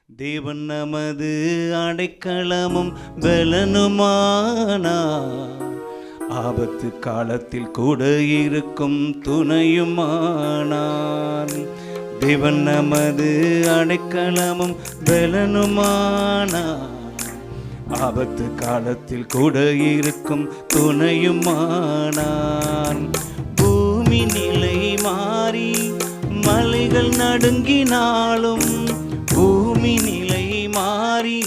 தேவன் நமது அடைக்கலமும் பலனுமானார். ஆபத்து காலத்தில் கூட இருக்கும் துணையுமானார். தேவன் நமது அடைக்கலமும் பலனுமானார். ஆபத்து காலத்தில் கூட இருக்கும் துணையுமானார். பூமி நிலை மாறி மலைகள் நடுங்கினாலும், பூமி நிலை மாறி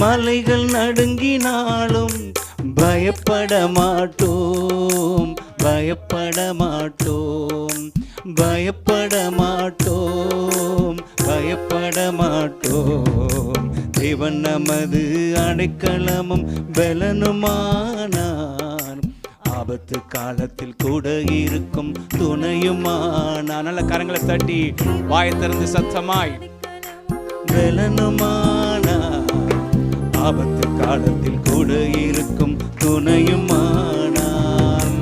மலைகள் நடுங்கினாலும் பயப்பட மாட்டோம், பயப்பட மாட்டோம், பயப்பட மாட்டோம், பயப்பட மாட்டோம். தேவன் நமது அடைக்கலமும் பலனுமானார். ஆபத்து காலத்தில் கூட இருக்கும் துணையுமானார். நல்ல கரங்களை தட்டி வாயை திறந்து சத்தமாய் பலனுமானார். ஆபத்து காலத்தில் கூட இருக்கும் துணையுமானார்.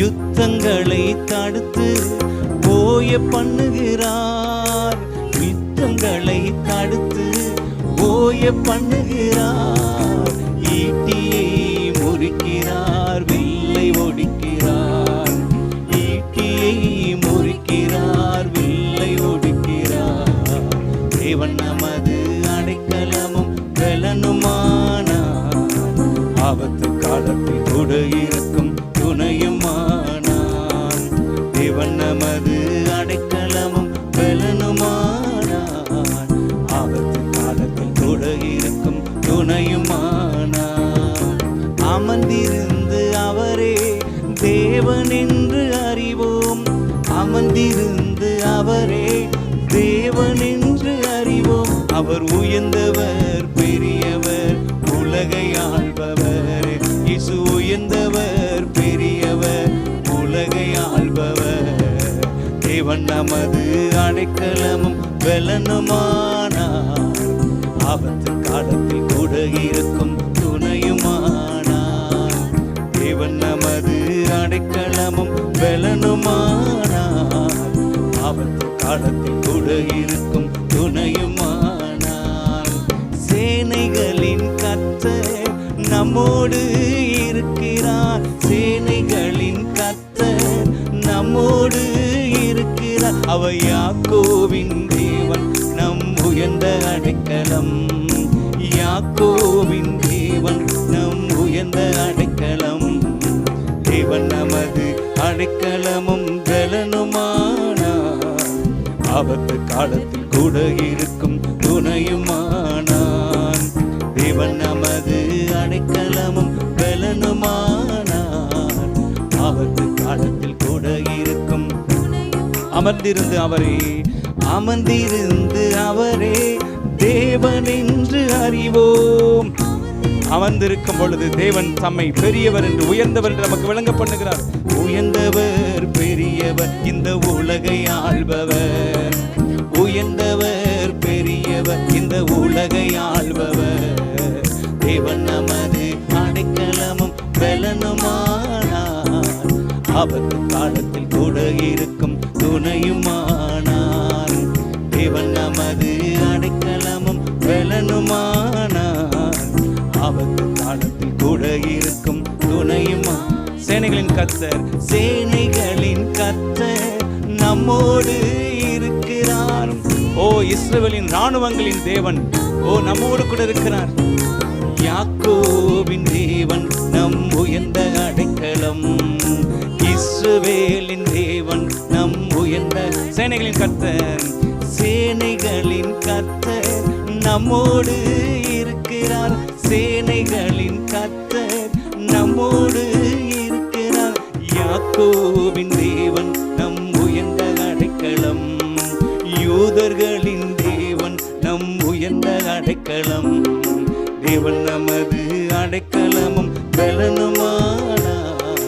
யுத்தங்களை தடுத்து போய பண்ணுகிறார், யுத்தங்களை தடுத்து போய பண்ணுகிறார். ஈட்டியை முறிக்கிறார், வில்லை ஒடிக்கிறார். ஈட்டியை முறிக்கிறார், வில்லை ஒடிக்கிறார். தேவன் நமது அடைக்கலமும் பலனுமானார். ஆபத்து காலத்தில் கூட இருக்கும் துணையுமானார். தேவன் நமது அடைக்கலமும் பலனுமானார். ஆபத்து காலத்தில் கூட இருக்கும் துணையுமானார். அமர்ந்திருந்து அவரே தேவன் என்று அறிவோம், அமர்ந்திருந்து அவரே தேவன் என்று அறிவோம். அவர் உயர்ந்தவர், பெரியவர், உலகை ஆள்பவர். இயேசு உயர்ந்தவர், பெரியவர், உலகை ஆள்பவர். தேவன் நமது அடைக்கலமும் பலனுமானார். ஆபத்து காலத்தில் கூட இருக்கும் துணையுமானார். தேவன் நமது அடைக்கலமும் பலனுமானார். ஆபத்து காலத்தில் கூட இருக்கும் துணையுமானார். சேனைகளின் கர்த்தர் நம்மோடு இருக்கிறார், சேனைகளின் கர்த்தர் நம்மோடு இருக்கிறார். அவர் யாக்கோபின் தேவன் நம் உயர்ந்த அடைக்கலம், யாக்கோபின் தேவன் நம் உயர்ந்த அடைக்கலம். தேவன் நமது அடைக்கலமும் பலனுமானார். ஆபத்து காலத்தில் கூட இருக்கும் துணையுமானார். தேவன் நமது அடைக்கலமும் பலனுமானார். ஆபத்து காலத்தில் கூட இருக்கும். அமர்ந்திருந்து அவரே, அமர்ந்திருந்து அவரே தேவன் என்று அறிவோம். அமர்ந்திருக்கும் பொழுது தேவன் தம்மை பெரியவர் என்று, உயர்ந்தவர் என்று நமக்கு விளங்க பண்ணுகிறார். உயர்ந்தவர், பெரியவர், இந்த உலகை ஆள்பவர். உயர்ந்தவர், பெரியவர், இந்த உலகை ஆள்பவர். தேவன் நமது அடைக்கலமும் பலனுமானார். ஆபத்து காலத்தில் கூட இருக்கும் துணையுமானார். தேவன் நமது அடைக்கலமும் பலனுமானார். ஆபத்து காலத்தில் கூட இருக்கும் துணையுமா. சேனைகளின் கர்த்தர், சேனைகளின் கர்த்தர் நம்மோடு இருக்கிறார். ஓ இஸ்ரவேலின் இராணுவங்களின் தேவன், ஓ நம்மோடு கூட இருக்கிறார். யாக்கோபின் தேவன் நம் உயர்ந்த அடைக்கலம், இஸ்ரவேலின் தேவன் நம் உயர்ந்த. சேனைகளின் கர்த்தர், சேனைகளின் கர்த்தர் நம்மோடு இருக்கிறார், சேனைகளின் கர்த்தர் நம்மோடு இருக்கிறார். யாக்கோபின் தேவன் நம் உயர்ந்த அடைக்கலம், யூதர்களின் தேவன் நம் உயர்ந்த அடைக்கலம். தேவன் நமது அடைக்கலமும் பலனுமானார்.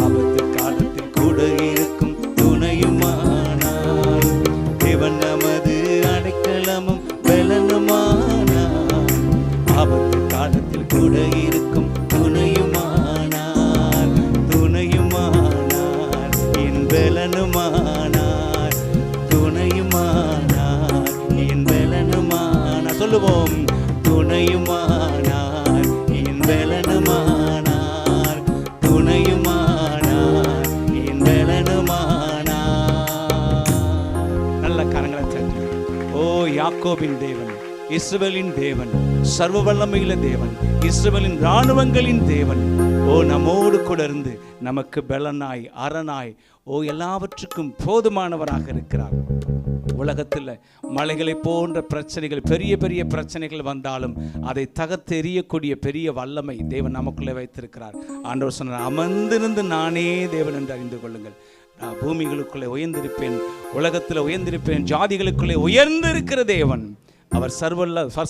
ஆபத்து காலத்தில் கூட இருக்கும் துணையுமானார். தேவன் நமது அடைக்கலமும் பலனுமானார். ஆபத்து காலத்தில் கூட இருக்கும் துணையுமானார். துணையுமானார், என் பலனுமானார். துணையுமானார், என் பலனுமானார். சொல்லுவோம். துணையுமானார், என் பலனுமானார், துணையுமானார், என் பலனுமானார். நல்ல கரங்களை தட்டி, ஓ யாக்கோபின் தேவன், இஸ்ரவேலின் தேவன், சர்வ வல்லமையுள்ள தேவன், இஸ்ரவேலின் இராணுவங்களின் தேவன், ஓ நம்மோடு கூட இருந்து நமக்கு பலனாய் அரணாய் ஓ எல்லாவற்றுக்கும் போதுமானவராக இருக்கிறார். உலகத்தில் மலைகளை போன்ற பிரச்சனைகள், பெரிய பெரிய பிரச்சனைகள் வந்தாலும் அதை தகர்த்தெறியக்கூடிய பெரிய வல்லமை தேவன் நமக்குள்ளே வைத்திருக்கிறார். ஆண்டவர் சொன்னார், அமர்ந்திருந்து நானே தேவன் என்று அறிந்து கொள்ளுங்கள். நான் பூமிகளுக்குள்ளே உயர்ந்திருப்பேன், உலகத்தில் உயர்ந்திருப்பேன், ஜாதிகளுக்குள்ளே உயர்ந்திருக்கிற தேவன். அவர்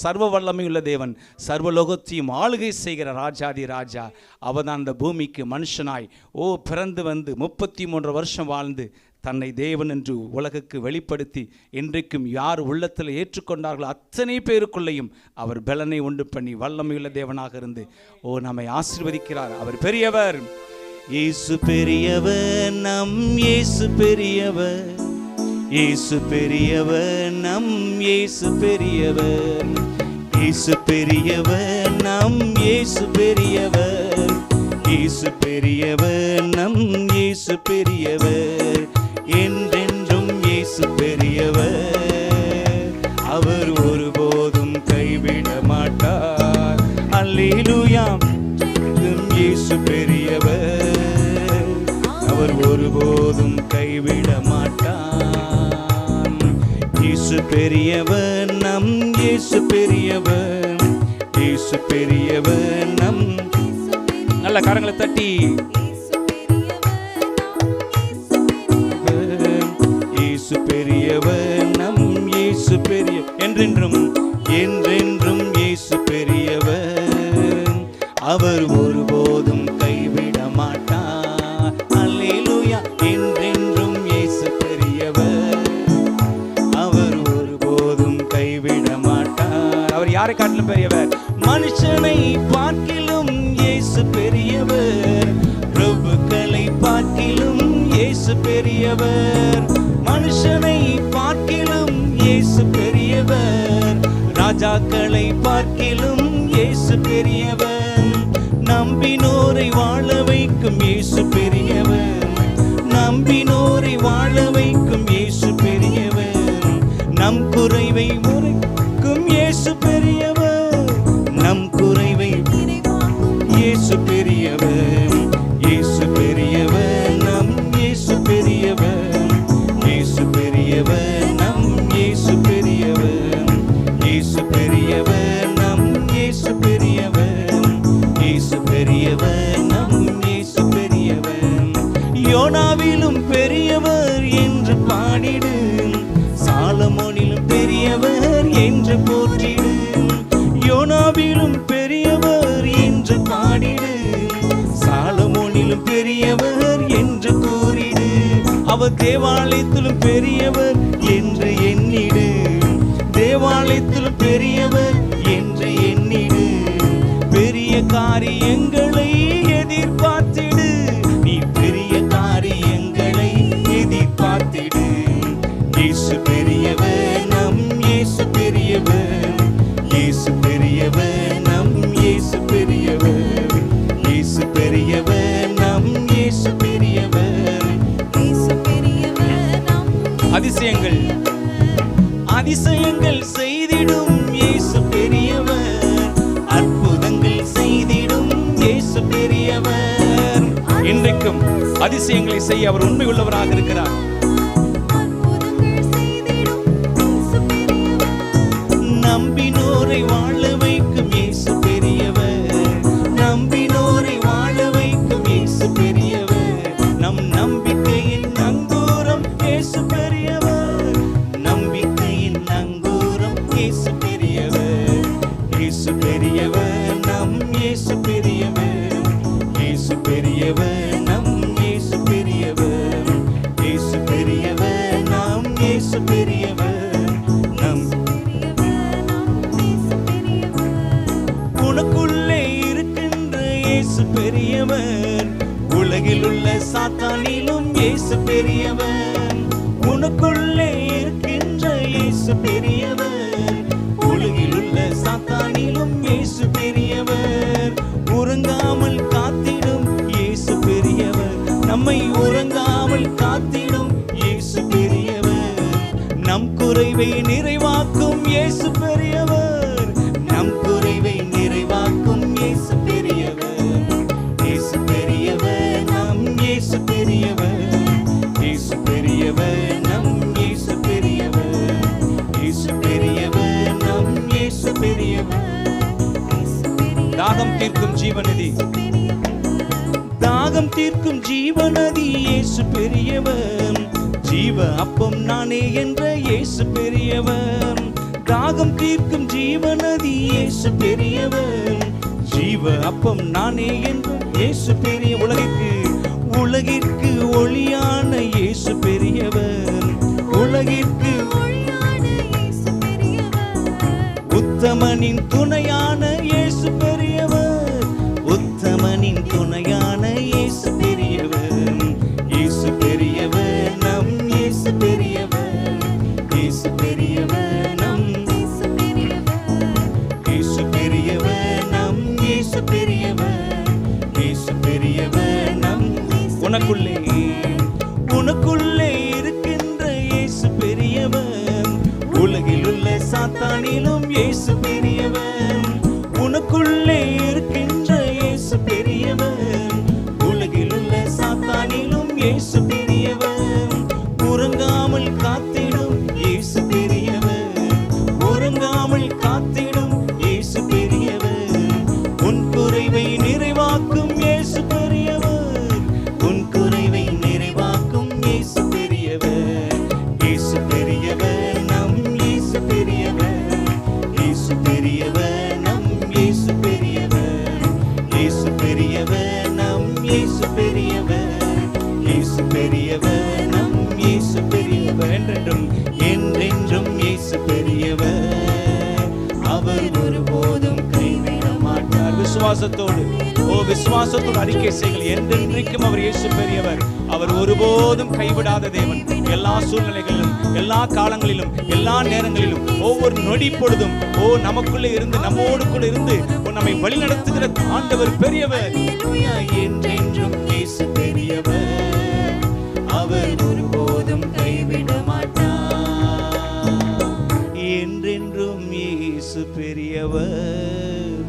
சர்வ வல்லமையுள்ள தேவன், சர்வலோகத்தையும் ஆளுகை செய்கிற ராஜாதி ராஜா. அவர் தான் அந்த பூமிக்கு மனுஷனாய் பிறந்து வந்து 33 வருஷம் வாழ்ந்து தன்னை தேவன் என்று உலகுக்கு வெளிப்படுத்தி இன்றைக்கும் யார் உள்ளத்தில் ஏற்றுக்கொண்டார்களோ அத்தனை பேருக்குள்ளேயும் அவர் பலனை உண்டு பண்ணி வல்லமையுள்ள தேவனாக இருந்து நம்மை ஆசீர்வதிக்கிறார். அவர் பெரியவர். இயேசு பெரியவர், நம் இயேசு பெரியவர், இயேசு பெரியவர், நம் இயேசு பெரியவர், இயேசு பெரியவர், நம் இயேசு பெரியவர், இயேசு பெரியவர், நம் இயேசு பெரியவர், என்றென்றும் இயேசு பெரியவர். அவர் ஒருபோதும் கைவிட மாட்டார். அல்லேலூயா. இயேசு பெரியவர், அவர் ஒருபோதும் கைவிட மாட்டார். இயேசு பெரியவர், நம் இயேசு பெரியவர், இயேசு பெரியவர், நம். நல்ல கரங்களை தட்டி, இயேசு பெரியவர், நம் இயேசு பெரிய, என்றென்றும் என்றென்றும் இயேசு பெரியவர். அவர் ஒருபோதும் கைவிட மாட்டார். அல்லேலூயா. என்றென்றும் இயேசு பெரியவர், அவர் ஒருபோதும் கைவிட மாட்டார். அவர் யாரை காட்டிலும் பெரியவர்? மனுஷனை பார்க்கிலும் இயேசு பெரியவர், பிரபுக்களை பார்க்கிலும் இயேசு பெரியவர், மனுஷனை பார்க்கிலும் இயேசு பெரியவர், ராஜாக்களை பார்க்கிலும் இயேசு பெரியவர், நம்பினோரை வாழ வைக்கும் இயேசு பெரியவர், நம்பினோரை வாழ வைக்கும் இயேசு பெரியவர், நம் குறைவை முறைக்கும் இயேசு பெரியவர், நம் குறைவை இயேசு பெரியவர், இயேசு பெரியவர், நம் இயேசு பெரியவர், இயேசு பெரியவர், நம் இயேசு பெரியவர், இயேசு பெரியவர், நம் இயேசு பெரியவர், இயேசு பெரியவர், நம் இயேசு பெரியவர். யோனாவிலும் பெரியவர் என்று பாடிடு, சாலமோனிலும் பெரியவர் என்று போற்றிடு, யோனாவிலும் பெரியவர் என்று பாடிடு, சாலமோனிலும் பெரியவர் என்று கூறிடு, அவர் தேவாலயத்திலும் பெரியவர் என்று எண்ணிடு, தேவாலயத்திலும் பெரியவர் என்று எண்ணிடு, பெரிய காரியங்களை எதிர்பார்த்திடு, நீ பெரிய காரியங்களை எதிர்பார்த்திடு. இயேசு பெரியவர், நம் இயேசு பெரியவர், இயேசு பெரியவர், நம் இயேசு பெரியவர், இயேசு பெரியவர், நம் இயேசு பெரியவர், இயேசு பெரியவர், நம். அதிசயங்கள் அதிசயங்கள் செய்திடும் இயேசு பெரியவர், அற்புதங்கள் செய்திடும் இயேசு பெரியவர். இன்றைக்கும் அதிசயங்களை செய்ய அவர் உண்மை உள்ளவராக இருக்கிறார். நம்பினோரை வாழ வைக்கும் இயேசு பெரியவர், நம்பினோரை வாழ வைக்கும் இயேசு பெரியவர், நம் நம்பிக்கையின் நங்கூரம் இயேசு பெரியவர், நம்பிக்கையின் நங்கூரம் இயேசு பெரியவர், இயேசு பெரியவர், நம் இயேசு பெரியவர், இயேசு பெரியவர், நம் இயேசு பெரியவர், இயேசு பெரியவர், நம் இயேசு பெரியவர், நம். உனக்குள்ளே இருக்கின்ற இயேசு பெரியவர், உலகில் உள்ள சாத்தானிலும் இயேசு பெரியவர், உனக்குள்ளே இருக்கின்ற இயேசு பெரியவர், உலகில் உள்ள இயேசு பெரியவர். நம் குறைவை நிறைவாக்கும் இயேசு பெரியவர். இயேசு பெரியவர், நம் இயேசு பெரியவர். இயேசு பெரியவர், நம் இயேசு பெரியவர். இயேசு பெரியவர், நம் இயேசு பெரியவர். தாகம் தீர்க்கும் ஜீவநதி, தாகம் தீர்க்கும் ஜீவநதி இயேசு பெரியவர். ஜீவ அப்பம் நானே என்ற இயேசு பெரியவர். தாகம் தீர்க்கும் ஜீவநதி இயேசு பெரியவர். ஜீவ அப்பம் நானே என்ற இயேசு பெரிய. உலகிற்கு ஒளியான இயேசு பெரியவர். உலகிற்கு உத்தமனின் துணையான இயேசு பெரியவர். உத்தமனின் துணையான இயேசு பெரியவர். இயேசு பெரியவர், நம் இயேசு பெரியவர். இயேசு பெரியவர், நம் இயேசு பெரியவர். இயேசு பெரியவர், நம் இயேசு பெரியவர். இயேசு பெரியவர், நம் உனக்குள்ளே இருக்கின்ற இயேசு பெரியவர். உலகில் உள்ள சாத்தானிலும் இயேசு பெரியவர். உனக்குள்ளே இருக்கின்ற இயேசு பெரியவர். உலகில் உள்ள சாத்தானிலும் இயேசு பெரியவர். உறங்காமல் காத்திடும் இயேசு பெரியவர். உறங்காமல் காத்திடும் இயேசு பெரியவர். உன் குறைவை நிறைவாக்கும் இயேசு பெரியவர். உன் குறைவை நிறைவாக்கும் இயேசு பெரியவர். இயேசு பெரியவர், நம் இயேசு பெரியவர். இயேசு பெரியவர், நம் இயேசு பெரியவர். இயேசு பெரியவர், நம் இயேசு பெரியவர். இயேசு பெரியவர், நம் இயேசு பெரியவர். என்றென்றும் இயேசு பெரியவர். அவர் ஒருபோதும் கைவிட மாட்டார். விசுவாசத்தோடு அறிக்கை செய்யுங்கள். என்றென்றைக்கும் அவர் இயேசு பெரியவர். அவர் ஒருபோதும் கைவிடாத தேவன். எல்லா சூழ்நிலைகளிலும், எல்லா காலங்களிலும், எல்லா நேரங்களிலும், ஒவ்வொரு நொடி பொழுதும் நமக்குள்ளே இருந்து, நம்மோடு கூட இருந்து நம்மை வழி நடத்துகிற ஆண்டவர் பெரியவர். என்றென்றும் இயேசு பெரியவர். அவர் ஒருபோதும் கைவிட மாட்டார். என்றென்றும் இயேசு பெரியவர்.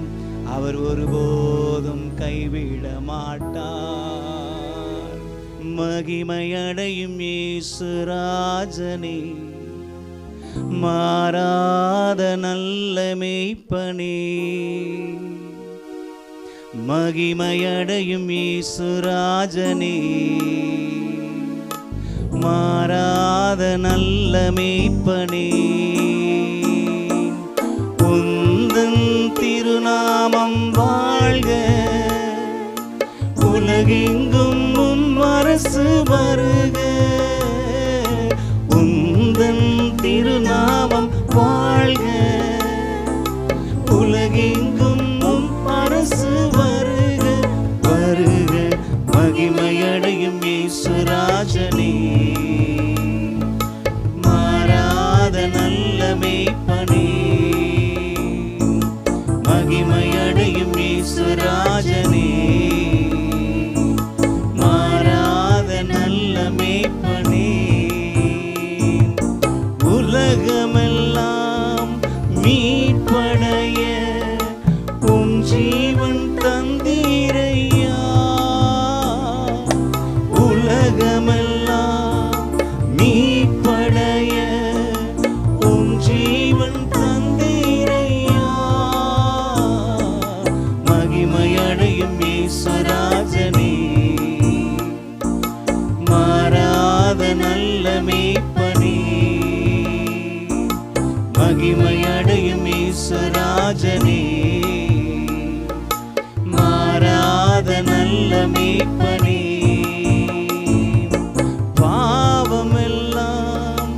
அவர் ஒருபோதும் கைவிட மாட்டார். மகிமையடையும் இயேசு ராஜனே, மாறாத நல்ல மேய்ப்பனே. மகிமையடையும் இயேசு ராஜனே, மாறாத நல்ல மேய்ப்பனே. உந்தன் திருநாமம் வாழ்க, உலகெங்கும் உம் அரசு வருக. உந்தன் திருநாமம் வாழ்க, உலகெங்கும் உம் அரசு வருக. வருக, மகிமையடையும் இயேசு ராஜனே, மாறாத நல்ல மேய்ப்பனே. மகிமையடையும் இயேசு ராஜனே, மாறாத நல்ல மேய்ப்பனே. உலகமெல்லாம் மீட்படைய உம் ஜீவன் தந்தீரையா. உலகமெல்லாம் மீட்படைய உம் ஜீவன் தந்தீரையா. மகிமையடையும் இயேசு ராஜனே, மாறாத நல்ல மேய்ப்பனே. மகிமையடையும் இயேசு ராஜனே, மாறாத நல்ல மேய்ப்பனே. பாவமெல்லாம்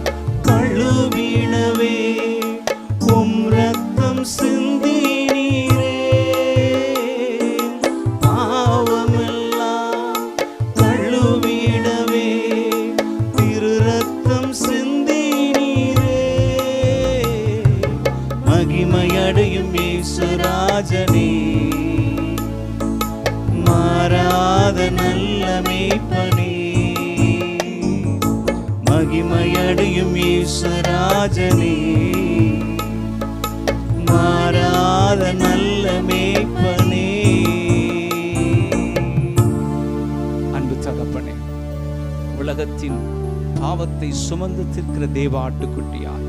கழுவிடவே உம் ரத்தம் சிந்தினீரே. பாவமெல்லாம் கழுவிடவே திரு ரத்தம் சிந்தினீரே. மகிமையடையும் இயேசு ராஜனே, மாறாத நல்ல மேய்ப்பனே. மகிமையடையும் இயேசு ராஜனே, உலகத்தின் பாவத்தை சுமந்து தீர்க்கிற தேவ ஆட்டுக்குட்டியார்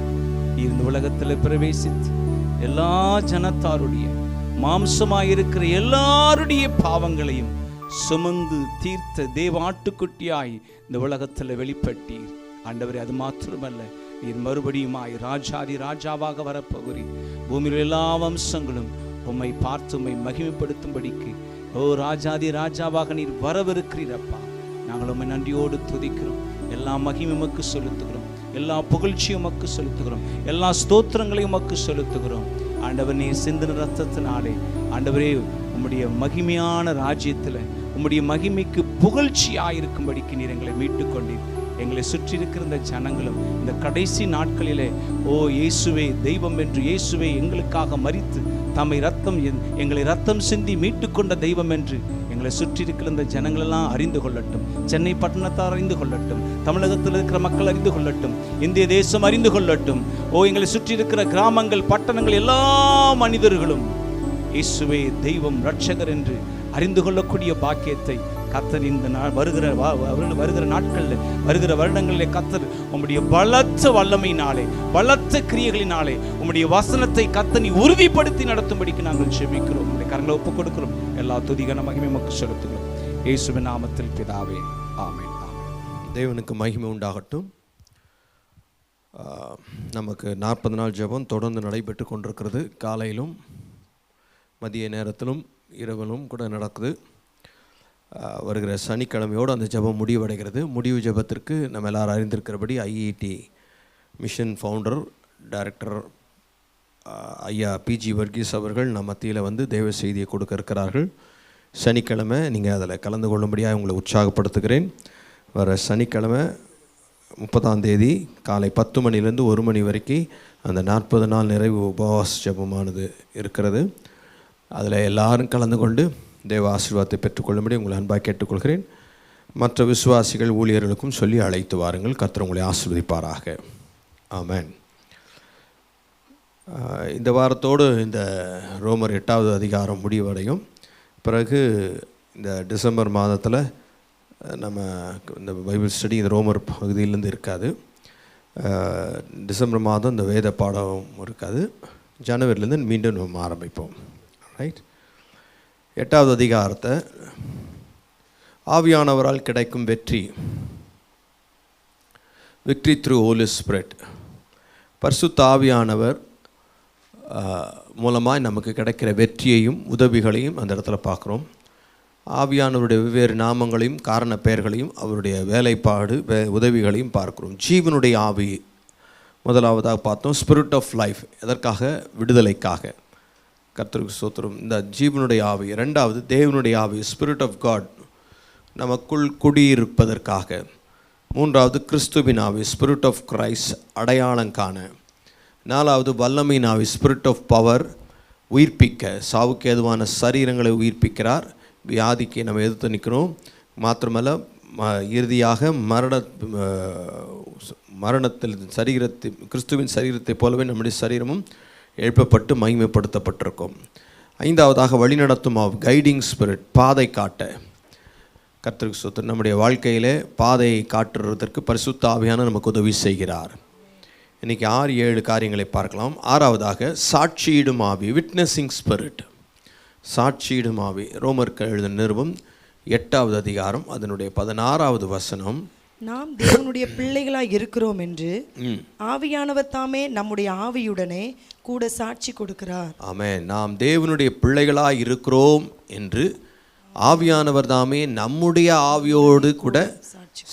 இந்த உலகத்தில் பிரவேசித்து எல்லா ஜனத்தாருடைய மாம்சமாயிருக்கிற எல்லாருடைய பாவங்களையும் சுமந்து தீர்த்த தேவ ஆட்டுக்குட்டியாய் இந்த உலகத்தில் வெளிப்பட்டீர். ஆண்டவரே, அது மாத்திரமல்ல, நீர் மறுபடியுமாய் ராஜாதி ராஜாவாக வரப்போகிறீர். பூமியில் எல்லா வம்சங்களும் உம்மை பார்த்து உம்மை மகிமைப்படுத்தும்படிக்கு ராஜாதி ராஜாவாக நீர் வரவிருக்கிறீரப்பா. நாங்கள் உம்மை நன்றியோடு துதிக்கிறோம். எல்லா மகிமை உமக்கு செலுத்துகிறோம், எல்லா புகழ்ச்சியும் உமக்கு செலுத்துகிறோம், எல்லா ஸ்தோத்திரங்களையும் உமக்கு செலுத்துகிறோம். ஆண்டவர், நீர் சிந்தின ரத்தத்தினாலே ஆண்டவரே உம்முடைய மகிமையான ராஜ்யத்தில் உம்முடைய மகிமைக்கு புகழ்ச்சியாயிருக்கும்படிக்கு நீர் எங்களை மீட்டு கொண்டீர். எங்களை சுற்றி இருக்கிற இந்த ஜனங்களும் இந்த கடைசி நாட்களிலே இயேசுவே தெய்வம் என்று, இயேசுவே எங்களுக்காக மரித்து எங்களை ரத்தம் சிந்தி மீட்டு கொண்ட தெய்வம் என்று எங்களை சுற்றி இருக்கிற இந்த ஜனங்களெல்லாம் அறிந்து கொள்ளட்டும். சென்னை பட்டணத்தார் அறிந்து கொள்ளட்டும், தமிழகத்தில் இருக்கிற மக்கள் அறிந்து கொள்ளட்டும், இந்திய தேசம் அறிந்து கொள்ளட்டும். எங்களை சுற்றி இருக்கிற கிராமங்கள், பட்டணங்கள், எல்லா மனிதர்களும் இயேசுவே தெய்வம், ரட்சகர் என்று அறிந்து கொள்ளக்கூடிய பாக்கியத்தை கர்த்தர் இந்த வருகிற நாட்களில், வருகிற வருடங்களில் கர்த்தர் உம்முடைய பலத்த வல்லமையினாலே, பலத்த கிரியைகளினாலே உம்முடைய வசனத்தை கர்த்தர் உறுதிப்படுத்தி நடத்தும்படிக்கு நாங்கள் செபிக்கிறோம். உம்முடைய கரங்களை ஒப்புக் கொடுக்கிறோம். எல்லா துதிகன மகிமை உமக்கு செலுத்துகிறோம். இயேசுவின் நாமத்தில் பிதாவே, ஆமென். தேவனுக்கு மகிமை உண்டாகட்டும். நமக்கு 40 நாள் ஜெபம் தொடர்ந்து நடைபெற்று கொண்டிருக்கிறது. காலையிலும் மதிய நேரத்திலும் இரவிலும் கூட நடக்குது. வருகிற சனிக்கிழமையோடு அந்த ஜெபம் முடிவடைகிறது. முடிவு ஜெபத்திற்கு நம்ம எல்லாரும் அறிந்திருக்கிறபடி ஐஇடி மிஷன் ஃபவுண்டர் டைரக்டர் ஐயா பிஜி வர்கீஸ் அவர்கள் நம்ம மத்தியில் வந்து தேவ செய்தியை கொடுக்க இருக்கிறார்கள். சனிக்கிழமை நீங்கள் அதில் கலந்து கொள்ளும்படியாக உங்களை உற்சாகப்படுத்துகிறேன். வர சனிக்கிழமை 30ஆம் தேதி காலை 10 மணிலேருந்து 1 மணி வரைக்கும் அந்த 40 நாள் நிறைவு உபவாச ஜெபமானது இருக்கிறது. அதில் எல்லாரும் கலந்து கொண்டு தேவ ஆசீர்வாதத்தை பெற்றுக்கொள்ளும்படி உங்களை அன்பாக கேட்டுக்கொள்கிறேன். மற்ற விசுவாசிகள் ஊழியர்களுக்கும் சொல்லி அழைத்து வாருங்கள். கர்த்தர் உங்களை ஆசீர்வதிப்பாராக. ஆமென். இந்த வாரத்தோடு இந்த ரோமர் 8வது அதிகாரம் முடிவடையும். பிறகு இந்த டிசம்பர் மாதத்தில் நம்ம இந்த பைபிள் ஸ்டடி இந்த ரோமர் பகுதியிலேருந்து இருக்காது. டிசம்பர் மாதம் இந்த வேத பாடம் இருக்காது. ஜனவரிலேருந்து மீண்டும் நம்ம ஆரம்பிப்போம். ரைட். 8வது அதிகாரத்தை ஆவியானவரால் கிடைக்கும் விக்ட்ரி த்ரூ ஹோலி ஸ்பிரிட், பரிசுத்த ஆவியானவர் மூலமாக நமக்கு கிடைக்கிற வெற்றியையும் உதவிகளையும் அந்த இடத்துல பார்க்குறோம். ஆவியானவருடைய வெவ்வேறு நாமங்களையும் காரண பெயர்களையும் அவருடைய வேலைப்பாடு உதவிகளையும் பார்க்குறோம். ஜீவனுடைய ஆவி முதலாவதாக பார்த்தோம். ஸ்பிரிட் ஆஃப் லைஃப், எதற்காக? விடுதலைக்காக. கர்த்தருக்கு ஸ்தோத்திரம். இந்த ஜீவனுடைய ஆவி. 2வது தேவனுடைய ஆவி, ஸ்பிரிட் ஆஃப் காட், நமக்குள் குடியிருப்பதற்காக. 3வது கிறிஸ்துவின் ஆவி, ஸ்பிரிட் ஆஃப் கிரைஸ்ட், அடையாளங்காண. 4வது வல்லமையின் ஆவி, ஸ்பிரிட் ஆஃப் பவர், உயிர்ப்பிக்க. சாவுக்கு ஏதுவான சரீரங்களை உயிர்ப்பிக்கிறார். வியாதிக்கு நம்ம எதிர்த்து நிற்கிறோம். மாத்திரமல்ல, இறுதியாக மரணத்தில் கிறிஸ்துவின் சரீரத்தை போலவே நம்முடைய சரீரமும் எழுப்பப்பட்டு மகிமைப்படுத்தப்பட்டிருக்கும். 5வதாக வழிநடத்தும் ஆவி, கைடிங் ஸ்பிரிட், பாதை காட்ட. கர்த்தருக்கு ஸ்தோத்திரம். நம்முடைய வாழ்க்கையிலே பாதையை காட்டுறதற்கு பரிசுத்த ஆவியான நமக்கு உதவி செய்கிறார். இன்றைக்கி 6-7 காரியங்களை பார்க்கலாம். 6வதாக சாட்சியிடும் ஆவி, விட்னஸிங் ஸ்பிரிட், சாட்சியிடும் ஆவி. ரோமருக்கு எழுதின நிருபம் 8வது அதிகாரம் அதனுடைய 16வது வசனம். நாம் தேவனுடைய பிள்ளைகளாய் இருக்கிறோம் என்று ஆவியானவர் தாமே நம்முடைய ஆவியுடனே கூட சாட்சி கொடுக்கிறார். ஆமென். நாம் தேவனுடைய பிள்ளைகளாய் இருக்கிறோம் என்று ஆவியானவர் தாமே நம்முடைய ஆவியோடு கூட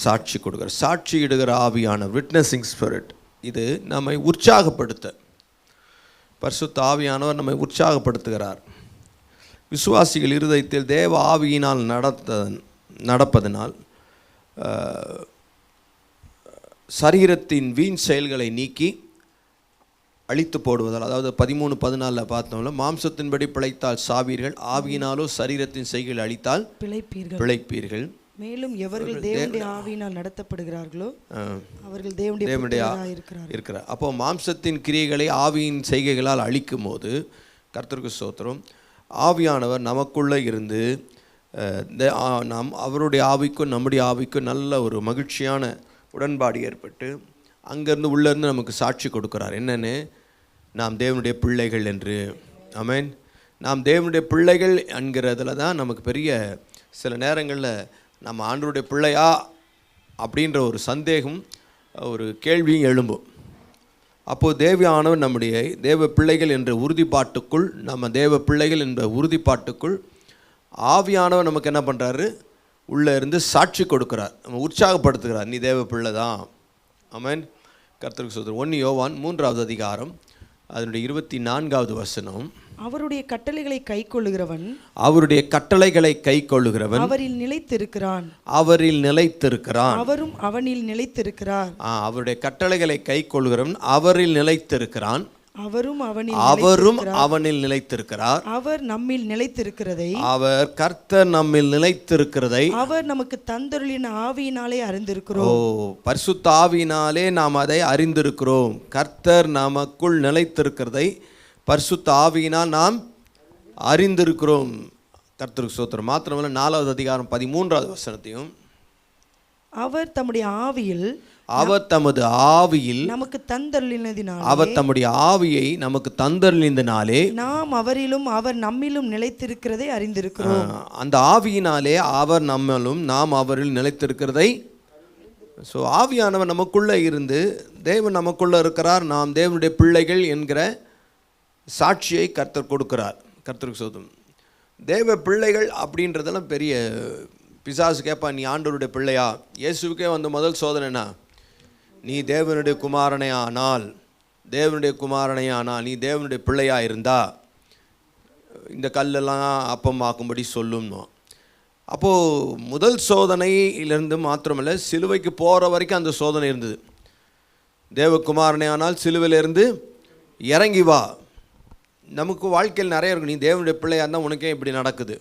சாட்சி கொடுக்கிறார். சாட்சியிடுகிற ஆவியானவர், விட்னஸிங் ஸ்பிரிட். இது நம்மை உற்சாகப்படுத்த, பரிசுத்த ஆவியானவர் நம்மை உற்சாகப்படுத்துகிறார். விசுவாசிகள் இருதயத்தில் தேவ ஆவியினால் நடப்பதனால் சரீரத்தின் வீண் செயல்களை நீக்கி அழித்து போடுவதால், அதாவது 13-14 பார்த்தோம்ல, மாம்சத்தின்படி பிழைத்தால் சாவீர்கள், ஆவியினாலோ சரீரத்தின் செய்களை அழித்தால் பிழைப்பீர்கள். மேலும் எவர்கள் தேவனுடைய ஆவியினால் நடத்தப்படுகிறார்களோ அவர்கள் தேவனுடைய இருக்கிறார். அப்போ மாம்சத்தின் கிரியைகளை ஆவியின் செய்கைகளால் அழிக்கும் போது, கர்த்தருக்கு ஸ்தோத்திரம், ஆவியானவர் நமக்குள்ளே இருந்து நாம் அவருடைய ஆவிக்கும் நம்முடைய ஆவிக்கும் நல்ல ஒரு மகிழ்ச்சியான உடன்பாடு ஏற்பட்டு அங்கேருந்து உள்ளேருந்து நமக்கு சாட்சி கொடுக்குறார். என்னென்னு? நாம் தேவனுடைய பிள்ளைகள் என்று. ஆமென். நாம் தேவனுடைய பிள்ளைகள் என்கிறதுல தான் நமக்கு பெரிய சில நேரங்களில் நம்ம ஆண்டவருடைய பிள்ளையா அப்படின்ற ஒரு சந்தேகம், ஒரு கேள்வியும் எழும்பும். அப்போது தேவியானவர் நம்முடைய தேவ பிள்ளைகள் என்ற உறுதிப்பாட்டுக்குள், நம்ம தேவ பிள்ளைகள் என்ற உறுதிப்பாட்டுக்குள் ஆவியானவர் நமக்கு என்ன பண்ணுறாரு? உள்ளே இருந்து சாட்சி கொடுக்குறார், நம்ம உற்சாகப்படுத்துகிறார். நீ தேவ பிள்ளை தான். ஆமென். கர்த்தருக்கு ஸ்தோத்திரம். 1 யோவான் 3வது அதிகாரம் அதனுடைய 24வது வசனம். அவருடைய கட்டளைகளை கைக்கொள்ளுகிறவன் அவரில் நிலைத்திருக்கிறான். அவரும் அவனில் நிலைத்திருக்கிறார். அவருடைய கட்டளைகளை கைக்கொள்ளுகிறவன் அவரில் நிலைத்திருக்கிறான். அவரும் அவனில் நிலைத்திருக்கிறார். அவர் நம்மில் நிலைத்திருக்கிறதை, அவர் கர்த்தர் நம்மில் நிலைத்திருக்கிறதை அவர் நமக்கு தந்தருளின ஆவியினாலே அறிந்திருக்கிறோம். பரிசுத்த ஆவியினாலே நாம் அதை அறிந்திருக்கிறோம். கர்த்தர் நமக்குள் நிலைத்திருக்கிறதை பரிசுத்த ஆவியினால் நாம் அறிந்திருக்கிறோம். கர்த்தருக்கு ஸ்தோத்திரம். மாத்திரமல்ல 4வது அதிகாரம் 13வது வசனத்தையும், அவர் தம்முடைய ஆவியில் நமக்கு தந்தருளினதினாலே, அவர் தம்முடைய ஆவியை நமக்கு தந்தருளினதினாலே நாம் அவரிலும் அவர் நம்மிலும் நிலைத்திருக்கிறதை அறிந்திருக்கிறோம். அந்த ஆவியினாலே அவர் நம்மிலும் நாம் அவரில் நிலைத்திருக்கிறதை. ஸோ ஆவியானவர் நமக்குள்ளே இருந்து தேவன் நமக்குள்ளே இருக்கிறார், நாம் தேவனுடைய பிள்ளைகள் என்கிற சாட்சியை கர்த்தர் கொடுக்கிறார். கர்த்தருக்கு ஸ்தோத்திரம். தேவ பிள்ளைகள் அப்படின்றதெல்லாம் பெரிய பிசாசு கேட்பா, நீ ஆண்டவருடைய பிள்ளையா? இயேசுவுக்கே வந்த முதல் சோதனைனா, நீ தேவனுடைய குமாரனே ஆனால் நீ தேவனுடைய பிள்ளையா இருந்தா இந்த கல்லெல்லாம் அப்பமாக்கும்படி சொல்லும்னோ. அப்போது முதல் சோதனையிலிருந்து மாத்திரமல்ல, சிலுவைக்கு போகிற வரைக்கும் அந்த சோதனை இருந்தது. தேவகுமாரனே ஆனால் சிலுவையிலிருந்து இறங்கி வா. நமக்கு வாழ்க்கையில் நிறைய இருக்கும். நீ தேவனுடைய பிள்ளையாக இருந்தால் உனக்கே இப்படி நடக்குது,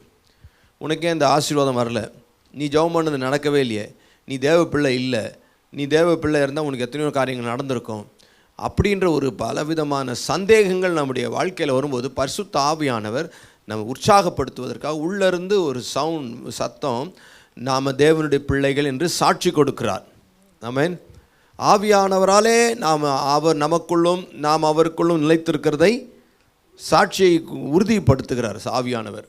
உனக்கே இந்த ஆசீர்வாதம் வரல, நீ ஜெபம் பண்ணது நடக்கவே இல்லையே, நீ தேவ பிள்ளை இல்லை, நீ தேவ பிள்ளை இருந்தால் உனக்கு எத்தனையோ காரியங்கள் நடந்திருக்கும் அப்படின்ற ஒரு பலவிதமான சந்தேகங்கள் நம்முடைய வாழ்க்கையில் வரும்போது பரிசுத்த ஆவியானவர் நம்ம உற்சாகப்படுத்துவதற்காக உள்ளிருந்து ஒரு சத்தம், நாம் தேவனுடைய பிள்ளைகள் என்று சாட்சி கொடுக்கிறார். ஆமென். ஆவியானவராலே அவர் நமக்குள்ளும் நாம் அவருக்குள்ளும் நிலைத்திருக்கிறதை சாட்சியை உறுதிப்படுத்துகிறார் ஆவியானவர்.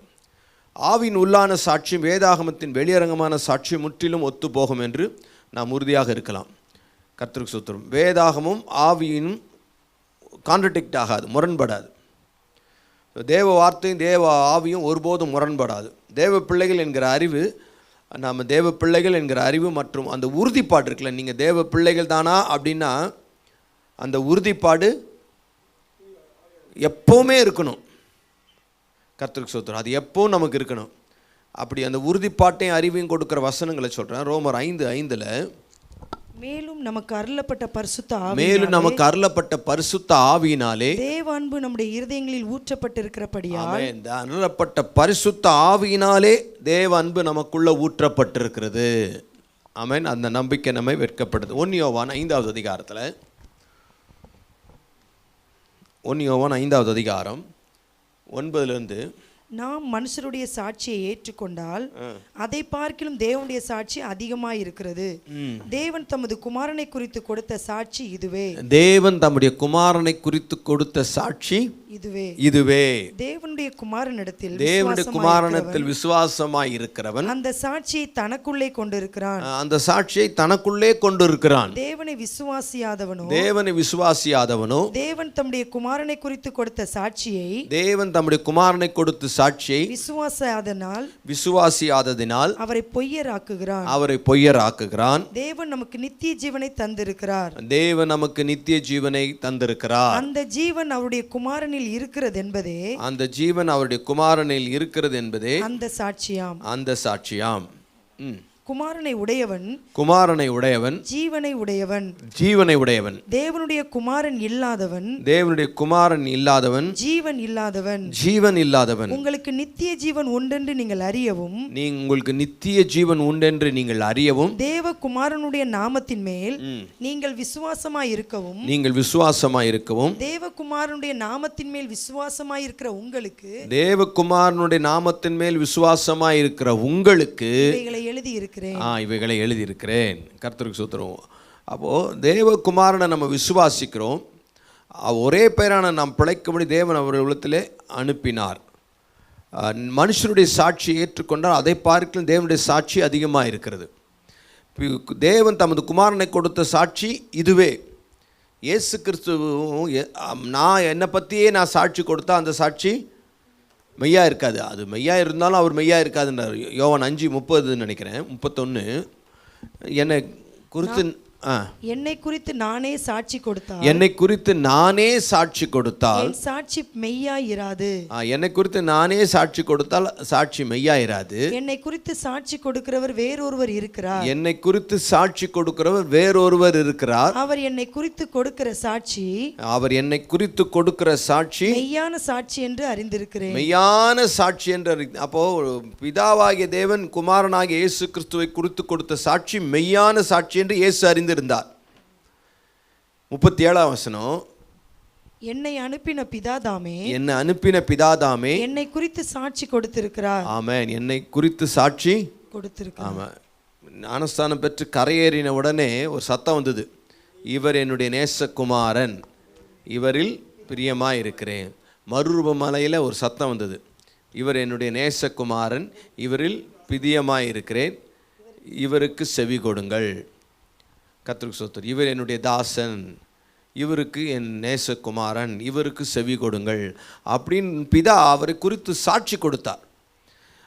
ஆவின் உள்ளான சாட்சி வேதாகமத்தின் வெளியரங்கமான சாட்சி முற்றிலும் ஒத்து போகும் என்று நாம் உறுதியாக இருக்கலாம். கர்த்தருக்கு ஸ்தோத்திரம். வேதாகமும் ஆவியும் கான்ட்ரடிக்ட் ஆகாது, முரண்படாது. தேவ வார்த்தையும் தேவ ஆவியும் ஒருபோதும் முரண்படாது. தேவ பிள்ளைகள் என்கிற அறிவு, நாம் தேவ பிள்ளைகள் என்கிற அறிவு மற்றும் அந்த உறுதிப்பாடு இருக்குல்ல, நீங்கள் தேவ பிள்ளைகள் தானா அப்படின்னா அந்த உறுதிப்பாடு எப்போவுமே இருக்கணும். கர்த்தருக்கு ஸ்தோத்திரம். அது எப்போவும் நமக்கு இருக்கணும். அப்படி அந்த உறுதிப்பாட்டையும் அறிவையும் கொடுக்குற வசனங்களை சொல்கிறேன். ரோமர் 5:5 மேலும் நமக்கு அருளப்பட்ட பரிசுத்த ஆவியினாலே தேவ அன்பு நம்முடைய இருதயங்களில் ஊற்றப்பட்டிருக்கிறபடியால், இந்த அருளப்பட்ட பரிசுத்த ஆவியினாலே தேவ அன்பு நமக்குள்ள ஊற்றப்பட்டிருக்கிறது. ஆமென். அந்த நம்பிக்கை நம்மை வெட்கப்படுது. 1 யோவான் 5வது அதிகாரத்தில் 1 யோவான் 5வது அதிகாரம் 9 நாம் மனுஷருடைய சாட்சியை ஏற்றுக்கொண்டால் அதை பார்க்கிலும் தேவனுடைய சாட்சி அதிகமாய் இருக்கிறது. தேவன் தமது குமாரனை குறித்து கொடுத்த சாட்சி இதுவே. தேவன் தம்முடைய குமாரனை குறித்து கொடுத்த சாட்சி இதுவே. தேவனுடைய குமாரனிடத்தில் விசுவாசமாய் இருக்கிறவன் அந்த சாட்சியை தனக்குள்ளே கொண்டிருக்கிறான். தேவனை விசுவாசியாதவனோ தேவன் தம்முடைய குமாரனை குறித்து கொடுத்த சாட்சியை விசுவாசியாததினால் அவரை பொய்யராக்குகிறான். தேவன் நமக்கு நித்திய ஜீவனை தந்திருக்கிறார். அந்த ஜீவன் அவருடைய குமாரனில் இருக்கிறது என்பதே அந்த சாட்சியாம். குமாரனை உடையவன் ஜீவனை உடையவன். தேவனுடைய குமாரன் இல்லாதவன் ஜீவன் இல்லாதவன். உங்களுக்கு நித்திய ஜீவன் உண்டென்று நீங்கள் அறியவும் தேவ குமாரனுடைய நாமத்தின் மேல் நீங்கள் விசுவாசமாய் இருக்கவும் தேவ குமாரனுடைய நாமத்தின் மேல் விசுவாசமாய் இருக்கிற உங்களுக்கு இவைகளை எழுதி இருக்கிறேன். கர்த்தருக்கு ஸ்தோத்திரம். அப்போது தேவகுமாரனை நம்ம விசுவாசிக்கிறோம். ஒரே பெயரான நாம் பிழைக்கும்படி தேவன் அவர் உள்ளத்திலே அனுப்பினார். மனுஷனுடைய சாட்சியை ஏற்றுக்கொண்டால் அதை பார்க்கலாம் தேவனுடைய சாட்சி அதிகமாக இருக்கிறது. தேவன் தமது குமாரனை கொடுத்த சாட்சி இதுவே. இயேசு கிறிஸ்துவும் நான் என்னை பற்றியே நான் சாட்சி கொடுத்தா அந்த சாட்சி மெய்யா இருக்காது. அது மெய்யா இருந்தாலும் அவர் மெய்யா இருக்காதுன்றார். யோவான் 5:30 நினைக்கிறேன், 31. என்னை குறித்து என்னை குறித்து நானே சாட்சி கொடுத்தால், என்னை குறித்து நானே சாட்சி கொடுத்தால் என் சாட்சி மெய்யாயிராது. என்னை குறித்து நானே சாட்சி கொடுத்தால் சாட்சி மெய்யாயிராது. என்னை குறித்து சாட்சி கொடுக்கிறவர் வேறொருவர் இருக்கிறார். என்னை குறித்து சாட்சி கொடுக்கிறவர் வேறொருவர் இருக்கிறார். அவர் என்னை குறித்து கொடுக்கிற சாட்சி, அவர் என்னை குறித்து கொடுக்கிற சாட்சி மெய்யான சாட்சி என்று அறிந்திருக்கிறேன். மெய்யான சாட்சி என்று. அப்போ பிதாவாகிய தேவன் குமாரனாகிய இயேசு கிறிஸ்துவை குறித்து கொடுத்த சாட்சி மெய்யான சாட்சி என்று இயேசு அறிந்திருந்தார். 37ஆம் வசனம், என்னை அனுப்பின பிதாதாமே, என்னை அனுப்பின பிதாதாமே என்னை குறித்து சாட்சி கொடுத்திருக்கிறார். ஆமென். என்னை குறித்து சாட்சி கொடுத்திருக்கிறார். ஆமாம். ஞானஸ்தானம் பெற்று கரையேறின உடனே ஒரு சத்தம் வந்தது, இவர் என்னுடைய நேசகுமாரன், இவரில் பிரியமாக இருக்கிறேன். மறுரூப மலையில் ஒரு சத்தம் வந்தது, இவர் என்னுடைய நேசகுமாரன், இவரில் பிரியமாக இருக்கிறேன், இவருக்கு செவி கொடுங்கள். கர்த்தருக்கு ஸ்தோத்திரம். இவர் என்னுடைய தாசன், இவருக்கு என் நேசகுமாரன், இவருக்கு செவி கொடுங்கள் அப்படின்னு பிதா அவரை குறித்து சாட்சி கொடுத்தார்.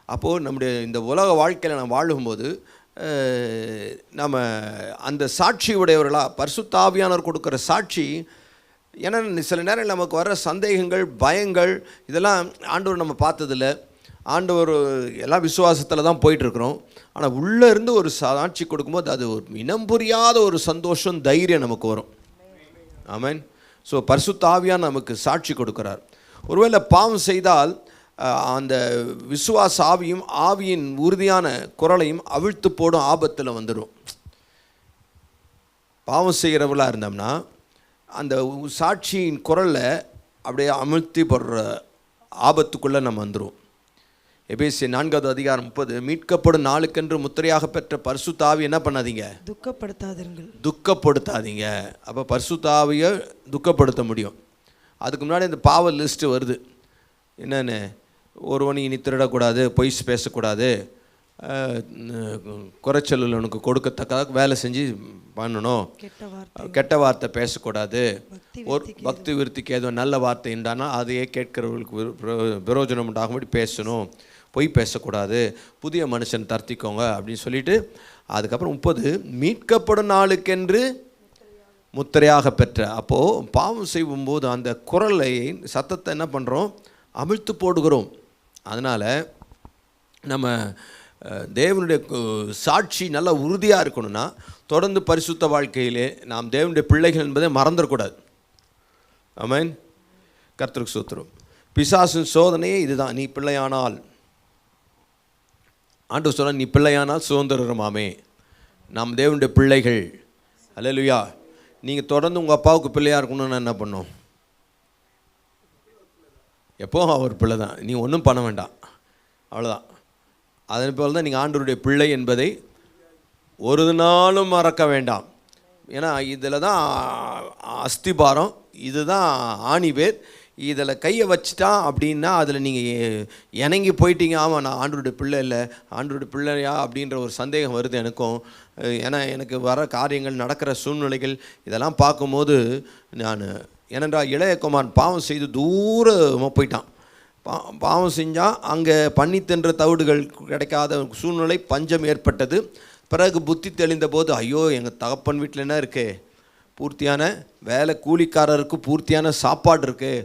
அப்போது நம்முடைய இந்த உலக வாழ்க்கையில் நம்ம வாழும்போது நம்ம அந்த சாட்சி உடையவர்களாக பரிசுத்த ஆவியானவர் கொடுக்குற சாட்சி. ஏன்னா சில நேரம் நமக்கு வர சந்தேகங்கள், பயங்கள், இதெல்லாம் ஆண்டவர் நம்ம பார்த்ததில்ல. ஆண்டவர் எல்லாம் விசுவாசத்தில் தான் போயிட்டுருக்குறோம். ஆனால் உள்ளே இருந்து ஒரு சாட்சி கொடுக்கும்போது அது ஒரு இனம் புரியாத ஒரு சந்தோஷம், தைரியம் நமக்கு வரும். ஆமென். ஸோ பரிசுத்த ஆவியானவர் நமக்கு சாட்சி கொடுக்குறார். ஒருவேளை பாவம் செய்தால் அந்த விசுவாச ஆவியின் உறுதியான குரலையும் அவிழ்த்து போடும் ஆபத்தில் வந்துடும். பாவம் செய்கிறவர்களாக இருந்தோம்னா அந்த சாட்சியின் குரலை அப்படியே அமிழ்த்தி போடுற ஆபத்துக்குள்ளே நம்ம வந்துடும். எபேசியர் 4:30, மீட்கப்படும் நாளுக்கென்று முத்திரையாக பெற்ற பரிசுத்த ஆவி என்ன பண்ணாதீங்க, துக்கப்படுத்தாதீங்க. அப்போ பரிசுத்த ஆவியை துக்கப்படுத்த முடியும். அதுக்கு முன்னாடி இந்த பாவ லிஸ்ட்டு வருது. என்னென்னு, ஒருவன் இனி திருடக்கூடாது, பொய் பேசக்கூடாது, குறைச்சல் உள்ளவனுக்கு கொடுக்கத்தக்க வேலை செஞ்சு பண்ணணும், கெட்ட வார்த்தை பேசக்கூடாது, ஒரு பக்தி விருத்திக்கு ஏதோ நல்ல வார்த்தை உண்டானா அதையே கேட்கிறவர்களுக்கு பிரயோஜனம் உண்டாகும்படி பேசணும், பொய் பேசக்கூடாது, புதிய மனுஷன் தர்த்திக்கோங்க அப்படின்னு சொல்லிட்டு, அதுக்கப்புறம் 30, மீட்கப்படும் நாளுக்கென்று முத்திரையாக பெற்ற. அப்போது பாவம் செய்யும்போது அந்த குரலை சத்தத்தை என்ன பண்ணுறோம், அமிழ்த்து போடுகிறோம். அதனால் நம்ம தேவனுடைய சாட்சி நல்லா உறுதியாக இருக்கணும்னா தொடர்ந்து பரிசுத்த வாழ்க்கையிலே நாம் தேவனுடைய பிள்ளைகள் என்பதை மறந்துடக்கூடாது. ஆமென். கர்த்தருக்கு ஸ்தோத்திரம். பிசாசின் சோதனையே இதுதான். நீ பிள்ளையானால், ஆண்டவர் சொன்னால், நீ பிள்ளையானால் சுதந்திரமாமே, நாம் தேவனுடைய பிள்ளைகள். அல்லேலூயா. நீங்கள் தொடர்ந்து உங்கள் அப்பாவுக்கு பிள்ளையாக இருக்கணும்னு என்ன பண்ணோம், எப்போவும் அவர் பிள்ளை தான், நீ ஒன்றும் பண்ண வேண்டாம், அவ்வளோதான். அதன் போல் தான் நீங்கள் ஆண்டவருடைய பிள்ளை என்பதை ஒரு நாளும் மறக்க வேண்டாம். ஏன்னா இதில் தான் அஸ்திபாரம், இதுதான் ஆணிவேர். இதில் கையை வச்சிட்டா அப்படின்னா அதில் நீங்கள் இணங்கி போயிட்டீங்க, ஆமாம் நான் ஆண்டவருடைய பிள்ளை இல்லை, ஆண்டவருடைய பிள்ளையா அப்படின்ற ஒரு சந்தேகம் வருது எனக்கும். ஏன்னா எனக்கு வர காரியங்கள், நடக்கிற சூழ்நிலைகள் இதெல்லாம் பார்க்கும்போது ஏனென்றால் இளையகுமாரன் பாவம் செய்து தூரமாக போயிட்டான். பாவம் செஞ்சால் அங்கே பண்ணி தின்ற தவிடுகள் கிடைக்காத சூழ்நிலை, பஞ்சம் ஏற்பட்டது. பிறகு புத்தி தெளிந்த போது, ஐயோ எங்கள் தகப்பன் வீட்டில் என்ன இருக்குது, பூர்த்தியான வேலை, கூலிக்காரருக்கு பூர்த்தியான சாப்பாடு இருக்குது,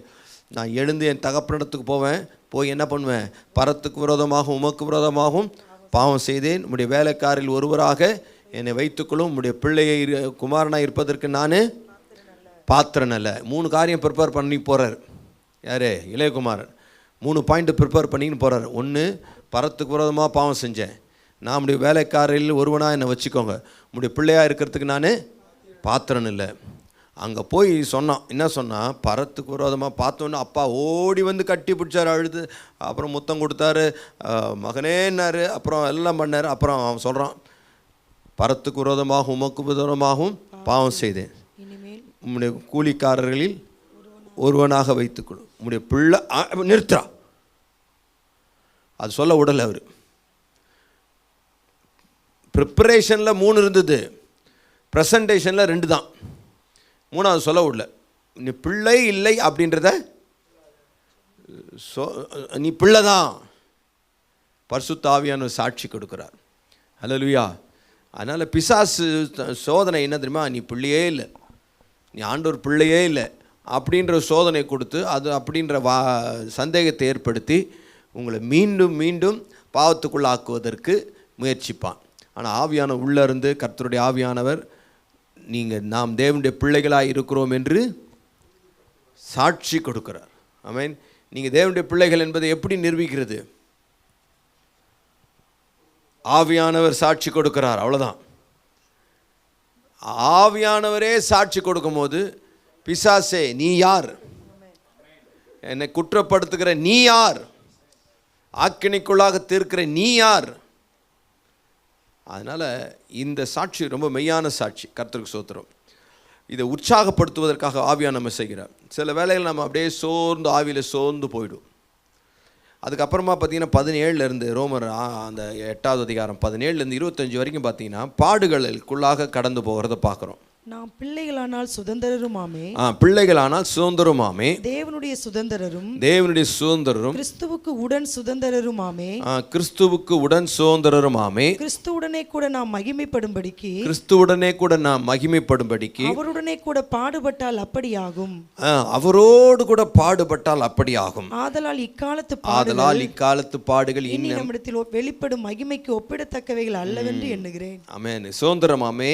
நான் எழுந்து என் தகப்பனிடத்துக்கு போவேன், போய் என்ன பண்ணுவேன், பரத்துக்கு விரோதமாகவும் உமக்கு விரோதமாகவும் பாவம் செய்தேன், உம்முடைய வேலைக்காரில் ஒருவராக என்னை வைத்துக்கொள்ளும், உம்முடைய பிள்ளையை குமாரனாக இருப்பதற்கு நான் பாத்திரன் அல்ல. 3 காரியம் ப்ரிப்பேர் பண்ணி போகிறார். யார்? இளையகுமாரன் 3 பாயிண்ட் ப்ரிப்பேர் பண்ணின்னு போகிறார். 1, பரத்துக்கு விரோதமாக பாவம் செஞ்சேன், நான் உடைய வேலைக்காரில் ஒருவனாக என்னை வச்சுக்கோங்க, உடைய பிள்ளையாக இருக்கிறதுக்கு நான் பாத்திரன் இல்லை. அங்கே போய் சொன்னான், என்ன சொன்னான், பரத்துக்கு விரோதமாக பார்த்தோன்னு அப்பா ஓடி வந்து கட்டி பிடிச்சார், அழுது, அப்புறம் முத்தம் கொடுத்தாரு, மகனேன்னாரு, அப்புறம் எல்லாம் பண்ணார். அப்புறம் அவன் சொல்கிறான், பரத்துக்கு விரோதமாகவும் உமக்கு விரோதமாகவும் பாவம் செய்தேன். இனிமேல் உம்முடைய கூலிக்காரர்களில் ஒருவனாக வைத்துக்கொள். உம்முடைய பிள்ளை நிறுத்துறா. அது சொல்ல விடலை அவர். ப்ரிப்பரேஷனில் 3 இருந்தது, ப்ரெசன்டேஷனில் 2 தான். 3வது சொல்ல விடல. நீ பிள்ளை இல்லை அப்படின்றத நீ பிள்ளை தான். பரிசுத்த ஆவியானவர் சாட்சி கொடுக்குறார். ஹல்லேலூயா. அதனால் பிசாசு சோதனை என்ன தெரியுமா? நீ பிள்ளையே இல்லை, நீ ஆண்டவர் பிள்ளையே இல்லை அப்படின்ற சோதனை கொடுத்து அது அப்படின்ற சந்தேகத்தை ஏற்படுத்தி உங்களை மீண்டும் மீண்டும் பாவத்துக்குள்ளாக்குவதற்கு முயற்சிப்பான். ஆனால் ஆவியானவர் உள்ளே இருந்து கர்த்தருடைய ஆவியானவர் நாம் தேவனுடைய பிள்ளைகளாக இருக்கிறோம் என்று சாட்சி கொடுக்கிறார். ஆமென். நீங்கள் தேவனுடைய பிள்ளைகள் என்பதை எப்படி நிரூபிக்கிறது? ஆவியானவர் சாட்சி கொடுக்கிறார், அவ்வளோதான். ஆவியானவரே சாட்சி கொடுக்கும் போது பிசாசே நீ யார், என்னை குற்றப்படுத்துகிற நீ யார், ஆக்கினைக்குள்ளாக தீர்க்கிற நீ யார்? அதனால் இந்த சாட்சி ரொம்ப மெய்யான சாட்சி. கர்த்தருக்கு ஸ்தோத்திரம். இதை உற்சாகப்படுத்துவதற்காக ஆவியான நம்ம செய்கிறார். சில வேளைகள் நம்ம அப்படியே சோர்ந்து ஆவியில் சோர்ந்து போயிடும். அதுக்கப்புறமா பார்த்தீங்கன்னா 17 ரோமர் அந்த 8வது அதிகாரம் 17 25 வரைக்கும் பார்த்தீங்கன்னா பாடுகளுக்குள்ளாக கடந்து போகிறத பார்க்குறோம். நாம் பிள்ளைகளானால் சுதந்திரருமாமே. பிள்ளைகளானால் சுதந்திரமாமே. தேவனுடைய சுதந்திரரும். தேவனுடைய சுதந்திரரும். கிறிஸ்துவுக்கு உடன் சுதந்திரருமாமே. கிறிஸ்துவுக்கு உடன் சுதந்திரருமாமே. கிறிஸ்துவுடனே கூட நாம் மகிமைப்படும்படிக்கு. கிறிஸ்துவுடனே கூட நாம் மகிமைப்படும்படிக்கு. அவருடனே கூட பாடுபட்டால் அப்படியாகும். அவரோடு கூட பாடுபட்டால் அப்படியாகும். ஆதலால் இக்காலத்து பாடுகள் இனி நம்மிடத்தில் வெளிப்படும் மகிமைக்கு ஒப்பிடத்தக்கவைகள் அல்லவென்று எண்ணுகிறேன். ஆமென். சுதந்திரமாமே.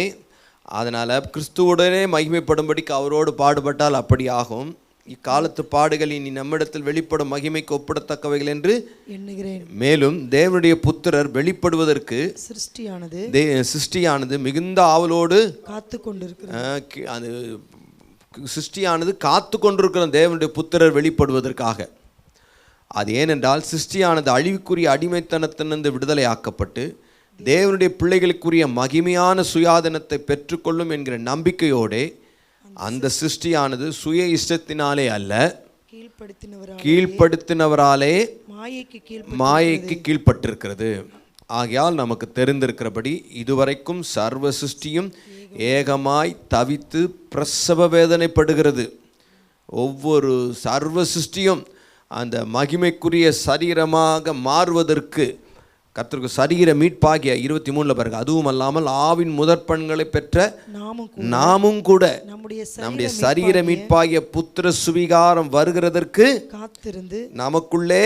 அதனால் கிறிஸ்துவுடனே மகிமைப்படும்படிக்கு அவரோடு பாடுபட்டால் அப்படி ஆகும். இக்காலத்து பாடுகள் இனி நம்மிடத்தில் வெளிப்படும் மகிமைக்கு ஒப்பிடத்தக்கவைகள் என்று எண்ணுகிறேன். மேலும் தேவனுடைய புத்திரர் வெளிப்படுவதற்கு சிருஷ்டியானது மிகுந்த ஆவலோடு காத்து கொண்டிருக்கிறது. அது சிருஷ்டியானது காத்து கொண்டிருக்கிற தேவனுடைய புத்திரர் வெளிப்படுவதற்காக. அது ஏனென்றால் சிருஷ்டியானது அழிவுக்குரிய அடிமைத்தனத்திலிருந்து விடுதலை ஆக்கப்பட்டு தேவனுடைய பிள்ளைகளுக்குரிய மகிமையான சுயாதனத்தை பெற்றுக்கொள்ளும் என்கிற நம்பிக்கையோடு அந்த சிருஷ்டியானது சுய இஷ்டத்தினாலே அல்ல, கீழ்ப்படுத்தினவராலே மாயைக்கு கீழ்ப்பட்டிருக்கிறது. ஆகையால் நமக்கு தெரிந்திருக்கிறபடி இதுவரைக்கும் சர்வ சிருஷ்டியும் ஏகமாய் தவித்து பிரசவ வேதனைப்படுகிறது. ஒவ்வொரு சர்வ சிருஷ்டியும் அந்த மகிமைக்குரிய சரீரமாக மாறுவதற்கு கர்த்தருக்கு சரீர மீட்பாகிய 23 பாருங்க. அதுவும் அல்லாமல் ஆவின் முதற்பண்களை பெற்ற நாமும் கூட நம்முடைய சரீர மீட்பாகிய புத்திர சுவிகாரம் வருகிறதற்கு காத்திருந்து நமக்குள்ளே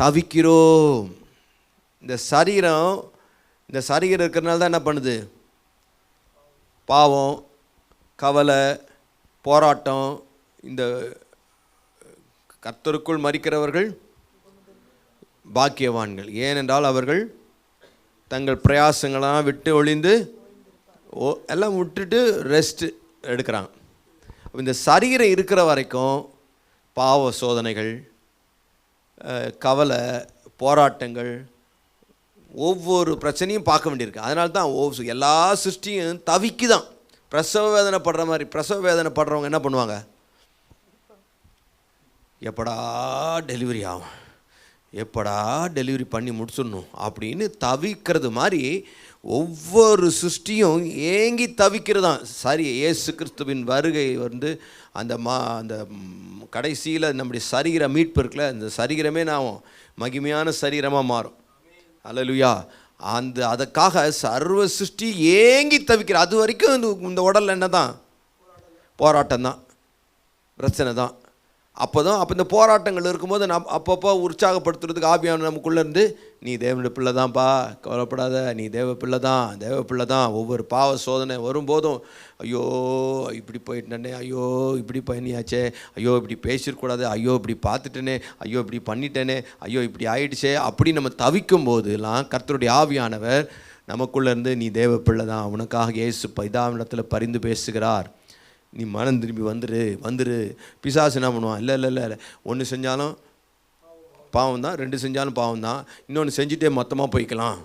தவிக்கிறோம். இந்த சரீரம் இருக்கிறதுனால தான் என்ன பண்ணுது? பாவம், கவலை, போராட்டம். இந்த கர்த்தருக்குள் மரிக்கிறவர்கள் பாக்கியவான்கள். ஏனென்றால் அவர்கள் தங்கள் பிரயாசங்களாம் விட்டு ஒளிந்து எல்லாம் விட்டுட்டு ரெஸ்ட் எடுக்கிறாங்க. இந்த சரீரம் இருக்கிற வரைக்கும் பாவ சோதனைகள், கவலை, போராட்டங்கள், ஒவ்வொரு பிரச்சனையும் பார்க்க வேண்டியிருக்கு. அதனால தான் எல்லா சிருஷ்டியும் தவிக்குதான். பிரசவ வேதனைப்படுற மாதிரி. பிரசவ வேதனைப்படுறவங்க என்ன பண்ணுவாங்க? எப்படா டெலிவரி ஆகும், எப்படா டெலிவரி பண்ணி முடிச்சிடணும் அப்படின்னு தவிக்கிறது மாதிரி ஒவ்வொரு சிருஷ்டியும் ஏங்கி தவிக்கிறதான். சரி, இயேசு கிறிஸ்துவின் வருகை அந்த கடைசியில் நம்முடைய சரீர மீட்பு இருக்குல்ல, அந்த சரீரமே நான் மகிமையான சரீரமாக மாறும். அல்லேலூயா. அதுக்காக சர்வ சிருஷ்டி ஏங்கி தவிக்கிற. அது வரைக்கும் இந்த உடலில் என்ன தான்? போராட்டம் தான், பிரச்சனை தான். அப்போ இந்த போராட்டங்கள் இருக்கும்போது அப்பப்போ உற்சாகப்படுத்துறதுக்கு ஆவியானவர் நமக்குள்ளே இருந்து, நீ தேவனுடைய பிள்ளை தான்ப்பா, கவலைப்படாத, நீ தேவ பிள்ளை தான். ஒவ்வொரு பாவ சோதனை வரும்போதும் ஐயோ இப்படி போயிட்டேனே, ஐயோ இப்படி பண்ணியாச்சே, ஐயோ இப்படி பேசிடக்கூடாது, ஐயோ இப்படி பார்த்துட்டேனே, ஐயோ இப்படி பண்ணிட்டேனே, ஐயோ இப்படி ஆயிடுச்சே அப்படி நம்ம தவிக்கும் போதுலாம் கர்த்தருடைய ஆவியானவர் நமக்குள்ளே இருந்து, நீ தேவ பிள்ளை தான், உனக்காக இயேசு பிதாவினிடத்தில் பரிந்து பேசுகிறார், நீ மனம் திரும்பி வந்துரு. பிசாசு என்ன பண்ணுவான்? இல்லை, ஒன்று செஞ்சாலும் பாவம் தான், 2 செஞ்சாலும் பாவம் தான், இன்னொன்று செஞ்சுட்டே மொத்தமாக போய்க்கலாம்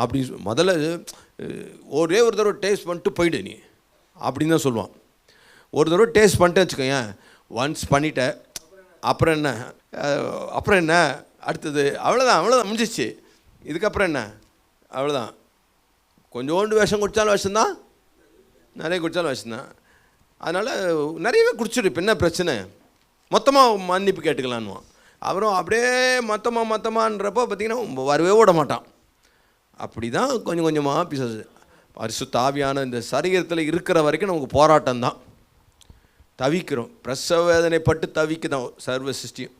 அப்படி முதல்ல ஒரே ஒரு தடவை டேஸ்ட் பண்ணிட்டு போயிடு நீ அப்படின்னு தான் சொல்லுவான். ஒரு தடவை டேஸ்ட் பண்ணிட்டு வச்சுக்கோங்க, ஒன்ஸ் பண்ணிட்ட அப்புறம் என்ன அடுத்தது அவ்வளோதான் முடிஞ்சிச்சு, இதுக்கப்புறம் என்ன அவ்வளோதான். கொஞ்சோண்டு விஷம் குடித்தாலும் விஷம்தான், நிறைய குடித்தாலும் விஷம்தான். அதனால் நிறையவே குடிச்சிடு, இப்போ என்ன பிரச்சனை, மொத்தமாக மன்னிப்பு கேட்டுக்கலான்னுவான். அப்புறம் அப்படியே மொத்தமான்றப்போ பார்த்திங்கன்னா வரவே விட மாட்டான். அப்படி தான் கொஞ்சம் கொஞ்சமாக பிசாசு. பரிசுத்த ஆவியான இந்த சரீரத்தில் இருக்கிற வரைக்கும் நமக்கு போராட்டம் தான், தவிக்கிறோம், பிரசவ வேதனைப்பட்டு தவிக்குதான் சர்வ சிருஷ்டியும்.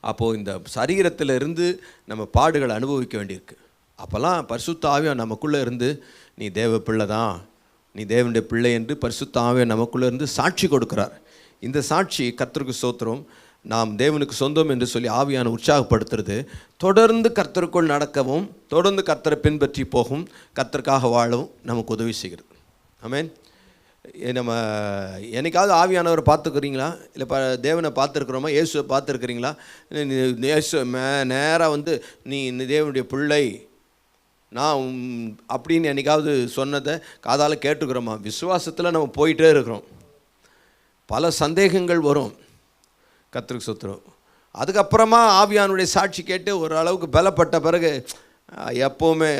அப்போது இந்த சரீரத்தில் இருந்து நம்ம பாடுகளை அனுபவிக்க வேண்டியிருக்கு. அப்போல்லாம் பரிசுத்த ஆவியான் நமக்குள்ளே இருந்து நீ தேவ பிள்ளை தான், நீ தேவனுடைய பிள்ளை என்று பரிசுத்த ஆவியான் நமக்குள்ளே இருந்து சாட்சி கொடுக்குறார். இந்த சாட்சி கர்த்தருக்கு ஸ்தோத்திரம், நாம் தேவனுக்கு சொந்தம் என்று சொல்லி ஆவியான உற்சாகப்படுத்துறது, தொடர்ந்து கர்த்தருக்குள் நடக்கவும் தொடர்ந்து கர்த்தரை பின்பற்றி போகும், கர்த்தருக்காக வாழவும் நமக்கு உதவி செய்கிறது. ஆமென். நம்ம என்னைக்காவது ஆவியானவரை பார்த்துக்கிறீங்களா? இல்லை தேவனை பார்த்துருக்குறோமா? இயேசுவை பார்த்துருக்குறீங்களா? இயேசு நேராக வந்து நீ தேவனுடைய பிள்ளை நான் அப்படின்னு என்னைக்காவது சொன்னதை காதால் கேட்டுக்கிறோமா? விசுவாசத்தில் நம்ம போயிட்டே இருக்கிறோம், பல சந்தேகங்கள் வரும், கர்த்தருக்கு ஸ்தோத்திரம். அதுக்கப்புறமா ஆவியானுடைய சாட்சி கேட்டு ஓரளவுக்கு பலப்பட்ட பிறகு எப்போவுமே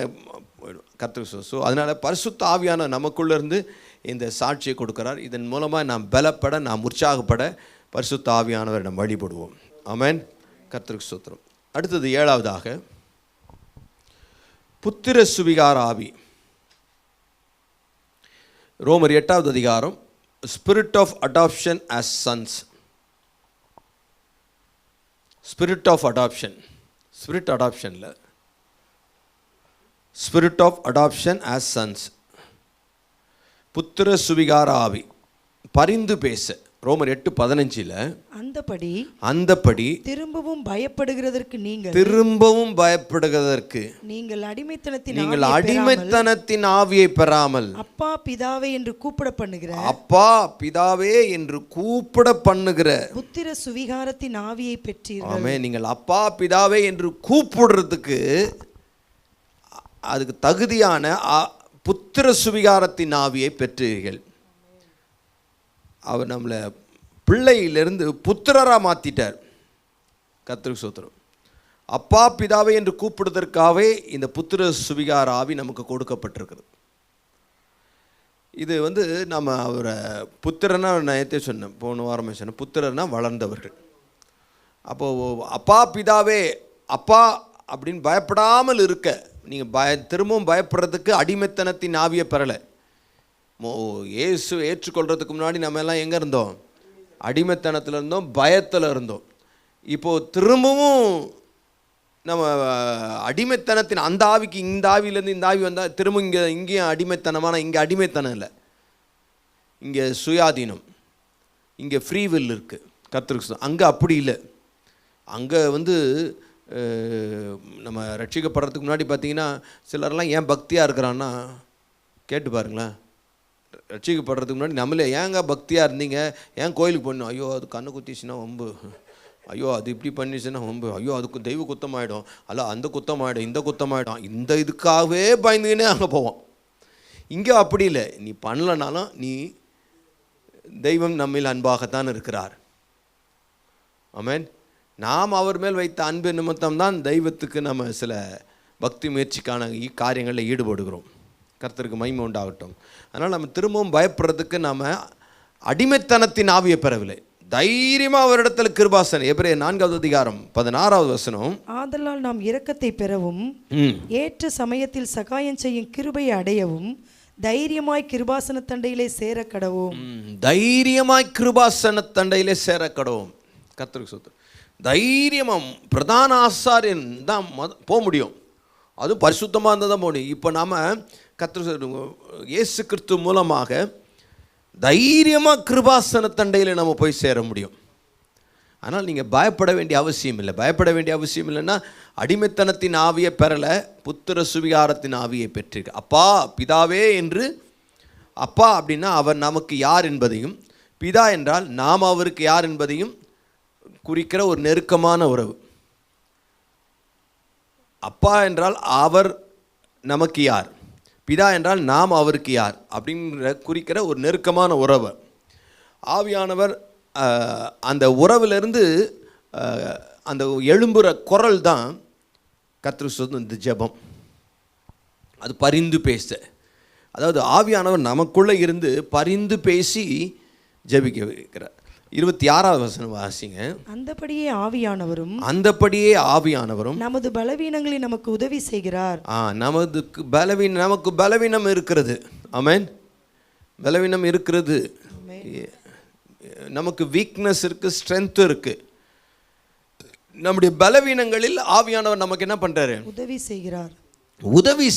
போயிடும், கர்த்தருக்கு ஸ்தோத்திரம். ஸோ அதனால் பரிசுத்த ஆவியான நமக்குள்ளேருந்து இந்த சாட்சியை கொடுக்குறார். இதன் மூலமாக நாம் பலப்பட, நாம் உற்சாகப்பட பரிசுத்த ஆவியானவரிடம் வழிபடுவோம். ஆமென். கர்த்தருக்கு ஸ்தோத்திரம். அடுத்தது 7வதாக புத்திர சுவிகார ஆவி. ரோமர் 8வது அதிகாரம், spirit of adoption as sons. Spirit of adoption, spirit அடாப்ஷனில் spirit of adoption as sons, புத்திர சுவிகார ஆவி, பரிந்து பேச. ரோமர் 8:15 அந்தபடி திரும்பவும் பயப்படுகிறதற்கு நீங்கள் அடிமைத்தனத்தின் ஆவியை பெறாமல் அப்பா பிதாவே என்று கூப்பிட பண்ணுகிற புத்திர சுவிகாரத்தின் ஆவியை பெற்றீர்கள். ஆமென். நீங்கள் அப்பா பிதாவே என்று கூப்பிடுறதுக்கு அதுக்கு தகுதியான புத்திர சுவிகாரத்தின் ஆவியை பெற்றீர்கள். அவர் நம்மளை பிள்ளையிலிருந்து புத்திரராக மாற்றிட்டார். கர்த்தருக்கு ஸ்தோத்திரம். அப்பா பிதாவை என்று கூப்பிடுவதற்காகவே இந்த புத்திர சுவிகார ஆவி நமக்கு கொடுக்கப்பட்டிருக்கிறது. இது வந்து நம்ம அவரை புத்திரனா நேற்றே சொன்னேன், போன வாரமே சொன்னேன், புத்திரனா வளர்ந்தவர்கள். அப்போது அப்பா பிதாவே அப்பா அப்படின்னு பயப்படாமல் இருக்க, நீங்கள் திரும்பவும் பயப்படுறதுக்கு அடிமைத்தனத்தின் ஆவியை பெறலை. இயேசு ஏற்றுக்கொள்கிறதுக்கு முன்னாடி நம்ம எல்லாம் எங்கே இருந்தோம்? அடிமைத்தனத்தில் இருந்தோம், பயத்தில் இருந்தோம். இப்போது திரும்பவும் நம்ம அடிமைத்தனத்தின் அந்த ஆவிக்கு, இந்த ஆவியிலேருந்து இந்த ஆவி வந்தால் திரும்ப இங்கேயும் அடிமைத்தனமான, இங்கே அடிமைத்தனம் இல்லை, இங்கே சுயாதீனம், இங்கே ஃப்ரீ வில் இருக்குது. கர்த்தருக்கு அங்கே அப்படி இல்லை. அங்கே வந்து நம்ம ரட்சிக்கப்படுறதுக்கு முன்னாடி பார்த்தீங்கன்னா சிலர்லாம் ஏன் பக்தியாக இருக்கிறான்னா கேட்டு பாருங்களேன். ரட்சிக்கப்படுறதுக்கு முன்னாடி நம்மளே ஏங்க பக்தியாக இருந்தீங்க, ஏன் கோயிலுக்கு போடணும், ஐயோ அது கண்ணு குத்திச்சுன்னா வம்பு, ஐயோ அது இப்படி பண்ணிச்சுன்னா வம்பு, ஐயோ அதுக்கு தெய்வ குத்தமாயிடும், அல்ல அந்த குத்தமாயிடும், இந்த குத்தமாயிடும், இந்த இதுக்காகவே பயந்துக்கினே அங்கே போவோம். இங்கே அப்படி இல்லை. நீ பண்ணலனாலும் நீ தெய்வம் நம்மில் அன்பாகத்தான் இருக்கிறார். ஆமென். நாம் அவர் மேல் வைத்த அன்பு நிமித்தம் தான் தெய்வத்துக்கு நம்ம சில பக்தி முயற்சிக்கான காரியங்களில் ஈடுபடுகிறோம். கர்த்தருக்கு மகிமை உண்டாகட்டும். அதனால் நம்ம திரும்பவும் பயப்படுறதுக்கு நாம் அடிமைத்தனத்தின் ஆவியை பெறவில்லை, தைரியமாக அவரிடத்தில் கிருபாசனம். எபிரேயர் 4வது அதிகாரம் 16வது வசனம், ஆதலால் நாம் இரக்கத்தை பெறவும் ஏற்ற சமயத்தில் சகாயம் செய்யும் கிருபையை அடையவும் தைரியமாய் கிருபாசன தண்டையிலே சேர கடவோம். தைரியமாய் கிருபாசன தண்டையிலே சேர கடவோம். கர்த்தருக்கு ஸ்தோத்திரம். தைரியமாக பிரதான ஆசாரியன் தான் போக முடியும், அது பரிசுத்தமாக இருந்தால் தான் போக முடியும். இப்போ நாம் கர்த்தர் இயேசு கிறிஸ்து மூலமாக தைரியமாக கிருபாசன தண்டையில் நம்ம போய் சேர முடியும். ஆனால் நீங்கள் பயப்பட வேண்டிய அவசியம் இல்லை. பயப்பட வேண்டிய அவசியம் இல்லைன்னா அடிமைத்தனத்தின் ஆவியை பெறலை, புத்திர சுவிகாரத்தின் ஆவியை பெற்றிருக்கு. அப்பா பிதாவே என்று, அப்பா அப்படின்னா அவர் நமக்கு யார் என்பதையும், பிதா என்றால் நாம் அவருக்கு யார் என்பதையும் குறிக்கிற ஒரு நெருக்கமான உறவு. அப்பா என்றால் அவர் நமக்கு யார், பிதா என்றால் நாம் அவருக்கு யார் அப்படிங்கிற குறிக்கிற ஒரு நெருக்கமான உறவு. ஆவியானவர் அந்த உறவிலிருந்து அந்த எழும்புகிற குரல் தான் கர்த்தர் சொன்ன இந்த ஜெபம். அது பரிந்து பேச, அதாவது ஆவியானவர் நமக்குள்ளே இருந்து பரிந்து பேசி ஜெபிக்க வைக்கிறார். 26வது வசனம் வாசிங்க. அந்தபடியே ஆவியானவரும் நமது பலவீனங்களை நமக்கு உதவி செய்கிறார். நமக்கு பலவீனம் இருக்கிறது. ஆமென். பலவீனம் இருக்கிறது, நமக்கு வீக்னஸ் இருக்கு, ஸ்ட்ரென்த் இருக்கு. நம்முடைய பலவீனங்களில் ஆவியானவர் நமக்கு என்ன பண்றாரு? உதவி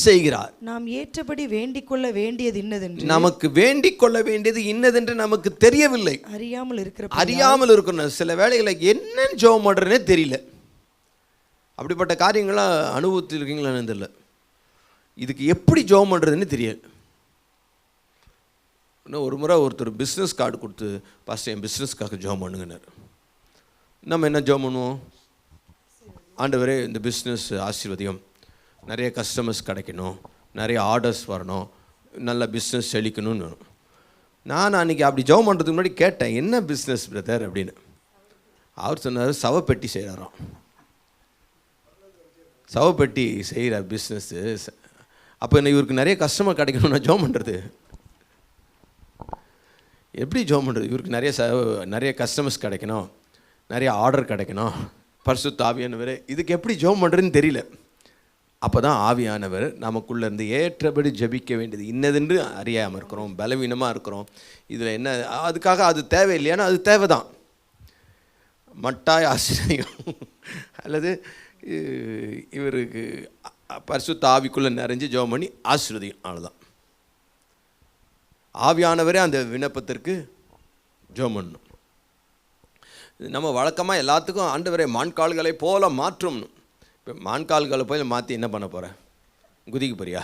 செய்கிறார். நாம் ஏற்றபடி வேண்டிக் கொள்ள வேண்டியது இன்னதென்று, நமக்கு வேண்டிக் கொள்ள வேண்டியது இன்னதென்று நமக்கு தெரியவில்லை, அறியாமல் இருக்கணும். சில வேளைகளை என்னன்னு ஜெபம் பண்றேனே தெரியல. அப்படிப்பட்ட காரியங்களாம் அனுபவத்தில் இருக்கீங்களான்னு தெரியல. இதுக்கு எப்படி ஜெபம் பண்றதுன்னு தெரியல. இன்னும் ஒரு முறை ஒருத்தர் பிஸ்னஸ் கார்டு கொடுத்து, பாஸ்டர் என் பிஸ்னஸ்க்காக ஜெபம் பண்ணுங்கன்னாரு. நம்ம என்ன ஜெபம் பண்ணுவோம்? ஆண்டவரே இந்த பிஸ்னஸ் ஆசீர்வதியும், நிறைய கஸ்டமர்ஸ் கிடைக்கணும், நிறைய ஆர்டர்ஸ் வரணும், நல்ல பிஸ்னஸ் செழிக்கணும்னு. நான் அன்றைக்கி அப்படி ஜெபம் பண்ணுறதுக்கு முன்னாடி கேட்டேன், என்ன பிஸ்னஸ் பிரதர் அப்படின்னு. அவர் சொன்னார், சவப்பெட்டி செய்கிறாராம். சவப்பெட்டி செய்கிற பிஸ்னஸ்ஸு. அப்போ என்ன, இவருக்கு நிறைய கஸ்டமர் கிடைக்கணும், நான் ஜெபம் பண்ணுறது எப்படி ஜெபம் பண்ணுறது? இவருக்கு நிறைய கஸ்டமர்ஸ் கிடைக்கணும், நிறைய ஆர்டர் கிடைக்கணும், பரிசுத்த ஆவியானவர், இதுக்கு எப்படி ஜெபம் பண்ணுறதுன்னு தெரியல. அப்போ தான் ஆவியானவர் நமக்குள்ளேருந்து ஏற்றபடி ஜெபிக்க வேண்டியது இன்னதென்று அறியாமல் இருக்கிறோம், பலவீனமாக இருக்கிறோம். இதில் என்ன, அதுக்காக அது தேவையில்லையானா அது தேவை தான். மட்டாய் ஆசிரியம் அல்லது இவருக்கு பரிசுத்த ஆவிக்குள்ளே நிறைஞ்சு ஜெபம் பண்ணி ஆசீர்வதியும், அவ்வளோதான். ஆவியானவரே அந்த விண்ணப்பத்திற்கு ஜெபம் பண்ணணும். நம்ம வழக்கமாக எல்லாத்துக்கும் ஆண்டவரே மான்கால்களை போல மாற்றும். இப்போ மான்கால்களை போய் மாற்றி என்ன பண்ண போகிறேன்? குதிக்க போறியா?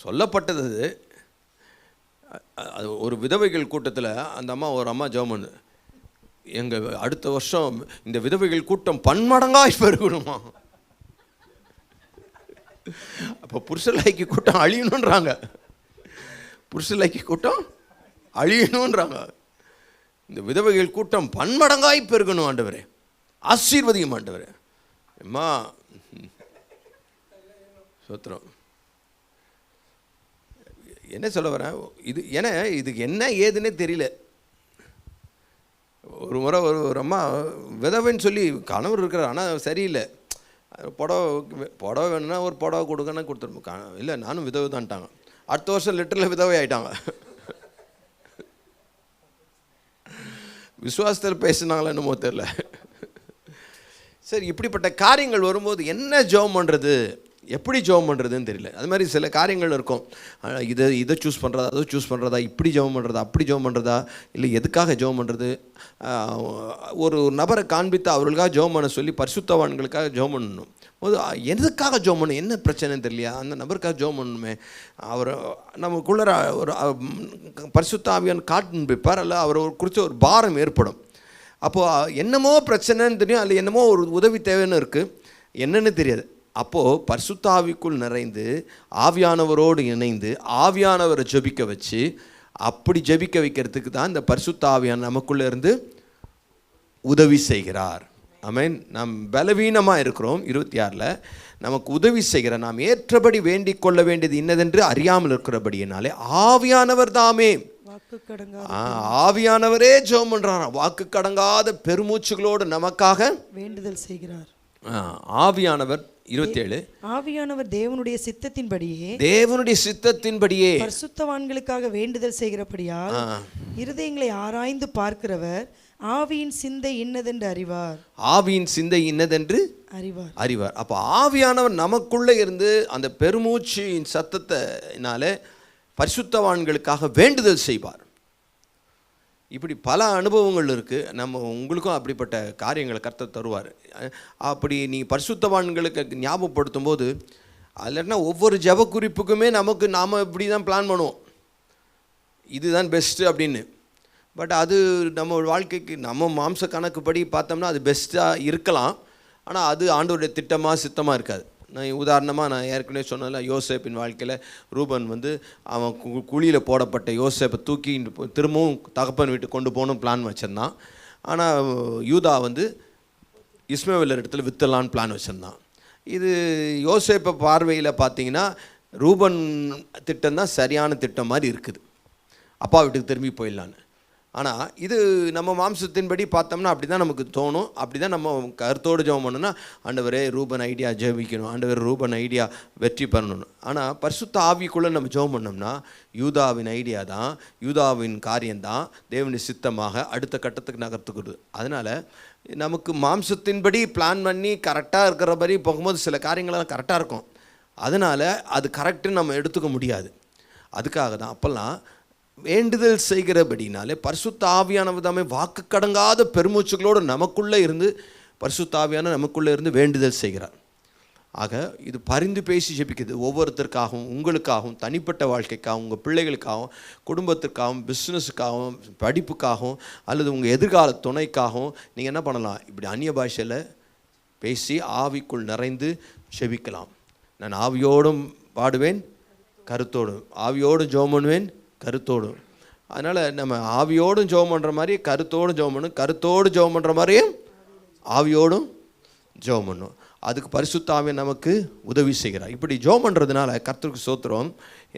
சொல்லப்பட்டது அது ஒரு விதவைகள் கூட்டத்தில் அந்த ஒரு அம்மா ஜெபம் பண்ணு, எங்கள் அடுத்த வருஷம் இந்த விதவைகள் கூட்டம் பன்மடங்காக பெருகணுமா. அப்போ புருஷலாய்க்கு கூட்டம் அழியணுன்றாங்க, புருஷலாய்க்கு கூட்டம் அழியணுன்றாங்க. இந்த விதவைகள் கூட்டம் பன்மடங்காய் பெருகணும் ஆண்டவரே, ஆசீர்வதியும் ஆண்டவரே. அம்மா சோத்திரம். என்ன சொல்ல வரேன், இதுக்கு என்ன ஏதுன்னே தெரியல. ஒரு முறை ஒரு அம்மா விதவைன்னு சொல்லி கணவர் இருக்கிறார், ஆனால் சரியில்லை, புடவை வேணும்னா ஒரு புடவை கொடுக்கன்னா கொடுத்துருப்போம். இல்லை நானும் விதவை தான்ட்டாங்க. அடுத்த வருஷம் லிட்டரில் விதவை ஆகிட்டாங்க. விசுவாசத்தில் பேசினாங்களா என்னமோ தெரியல. சரி, இப்படிப்பட்ட காரியங்கள் வரும்போது என்ன ஜெபம் பண்ணுறது, எப்படி ஜெபம் பண்ணுறதுன்னு தெரியல. அது மாதிரி சில காரியங்கள் இருக்கும், இதை சூஸ் பண்ணுறதா, அதை சூஸ் பண்ணுறதா, இப்படி ஜெபம் பண்ணுறதா, அப்படி ஜெபம் பண்ணுறதா, இல்லை எதுக்காக ஜெபம் பண்ணுறது. ஒரு நபரை காண்பித்து அவர்களுக்காக ஜெபம் பண்ண சொல்லி பரிசுத்தவான்களுக்காக ஜெபம் பண்ணணும் போது எதுக்காக ஜெபம் பண்ணணும், என்ன பிரச்சனைன்னு தெரியலையா, அந்த நபருக்காக ஜெபம் பண்ணணுமே. அவர் நமக்குள்ள ஒரு பரிசுத்த ஆவியான் காண்பிப்பார், அல்ல அவர் குறித்த ஒரு பாரம் ஏற்படும். அப்போது என்னமோ பிரச்சனைன்னு தெரியும், அதில் என்னமோ ஒரு உதவி தேவைன்னு இருக்குது, என்னன்னு தெரியாது. அப்போது பரிசுத்த ஆவிக்குள் நிறைந்து ஆவியானவரோடு இணைந்து ஆவியானவரை ஜெபிக்க வச்சு, அப்படி ஜெபிக்க வைக்கிறதுக்கு தான் இந்த பரிசுத்த ஆவியான நமக்குள்ளே இருந்து உதவி செய்கிறார். ஆமென். நாம் பலவீனமாக இருக்கிறோம். 26 நமக்கு உதவி செய்கிற, நாம் ஏற்றபடி வேண்டிக் கொள்ள வேண்டியது இன்னதென்று அறியாமல் இருக்கிறபடியினாலே ஆவியானவர் தாமே, ஆவியானவரே ஜெபம் பண்றாராம், வாக்கு கடங்காத பெருமூச்சுகளோடு நமக்காக வேண்டுதல் செய்கிறார். ஆவியானவர் 27 ஆவியானவர் தேவனுடைய சித்தத்தின்படியே பரிசுத்தவான்களுக்காக வேண்டுதல் செய்கிறபடியால் இருதயங்களை ஆராய்ந்து பார்க்கிறவர் ஆவியின் சிந்தை இன்னதென்று அறிவார். ஆவியின் சிந்தை இன்னதென்று அறிவார். அப்போ ஆவியானவர் நமக்குள்ளே இருந்து அந்த பெருமூச்சின் சத்தத்தினாலே பரிசுத்தவான்களுக்காக வேண்டுதல் செய்வார். இப்படி பல அனுபவங்கள் இருக்குது. உங்களுக்கும் அப்படிப்பட்ட காரியங்களை கர்த்தர் தருவார். அப்படி நீ பரிசுத்தவான்களுக்கு ஞாபகப்படுத்தும் போது இல்லைன்னா ஒவ்வொரு ஜெப குறிப்புக்குமே நாம் இப்படி தான் பிளான் பண்ணுவோம், இதுதான் பெஸ்ட்டு அப்படின்னு. பட் அது நம்ம வாழ்க்கைக்கு நம்ம மாம்ச கணக்குப்படி பார்த்தோம்னா அது பெஸ்ட்டாக இருக்கலாம், ஆனால் அது ஆண்டவருடைய திட்டமாக சித்தமாக இருக்காது. நான் உதாரணமாக நான் ஏற்கனவே சொன்னல, யோசேப்பின் வாழ்க்கையில் ரூபன் வந்து அவன் குழியில் போடப்பட்ட யோசேப்பை தூக்கி திரும்பவும் தகப்பன் வீட்டுக்கு கொண்டு போகணும் பிளான் வச்சுருந்தான். ஆனால் யூதா வந்து இஸ்மவேலர் இடத்துல வித்தலான்னு பிளான் வச்சுருந்தான். இது யோசேப்பை பார்வையில் பார்த்தீங்கன்னா ரூபன் திட்டம் தான் சரியான திட்டம் மாதிரி இருக்குது, அப்பா வீட்டுக்கு திரும்பி போயிடலான்னு. ஆனால் இது நம்ம மாம்சத்தின்படி பார்த்தோம்னா அப்படி தான் நமக்கு தோணும். அப்படி தான் நம்ம கருத்தோடு ஜெபம் பண்ணணும்னா, ஆண்டவரே ரூபன் ஐடியா ஜெபிக்கணும், ஆண்டவர் ரூபன் ஐடியா வெற்றி பண்ணணும். ஆனால் பரிசுத்த ஆவிக்குள்ளே நம்ம ஜெபம் பண்ணோம்னா யூதாவின் ஐடியா தான், யூதாவின் காரியம்தான் தேவனுடைய சித்தமாக அடுத்த கட்டத்துக்கு நகர்த்துக்கிறது. அதனால் நமக்கு மாம்சத்தின்படி பிளான் பண்ணி கரெக்டாக இருக்கிறபடி போகும்போது சில காரியங்கள்லாம் கரெக்டாக இருக்கும். அதனால் அது கரெக்டுன்னு நம்ம எடுத்துக்க முடியாது. அதுக்காக தான் அப்போல்லாம் வேண்டுதல் செய்கிறபடினாலே பரிசுத்த ஆவியானவர் தாமே வாக்கு கடங்காத பெருமூச்சுகளோடு நமக்குள்ளே இருந்து பரிசுத்த ஆவியான நமக்குள்ளே இருந்து வேண்டுதல் செய்கிறார். ஆக இது பரிந்து பேசி ஜெபிக்குது. ஒவ்வொருத்தருக்காகவும், உங்களுக்காகவும், தனிப்பட்ட வாழ்க்கைக்காகவும், உங்கள் பிள்ளைகளுக்காகவும், குடும்பத்திற்காகவும், பிஸ்னஸுக்காகவும், படிப்புக்காகவும், அல்லது உங்கள் எதிர்கால துணைக்காகவும் நீங்கள் என்ன பண்ணலாம், இப்படி அந்நிய பாஷையில் பேசி ஆவிக்குள் நிறைந்து ஜெபிக்கலாம். நான் ஆவியோடும் பாடுவேன் கருத்தோடும், ஆவியோடும் ஜெபம் பண்ணுவேன் கருத்தோடும். அதனால் நம்ம ஆவியோடும் ஜெபம் பண்ணுற மாதிரி கருத்தோடும் ஜெபம் பண்ணணும், கருத்தோடு ஜெபம் பண்ணுற மாதிரியும் ஆவியோடும் ஜெபம் பண்ணணும். அதுக்கு பரிசுத்த ஆவியானவர் நமக்கு உதவி செய்கிறார். இப்படி ஜெபம் பண்ணுறதுனால கர்த்தருக்கு ஸ்தோத்திரம்.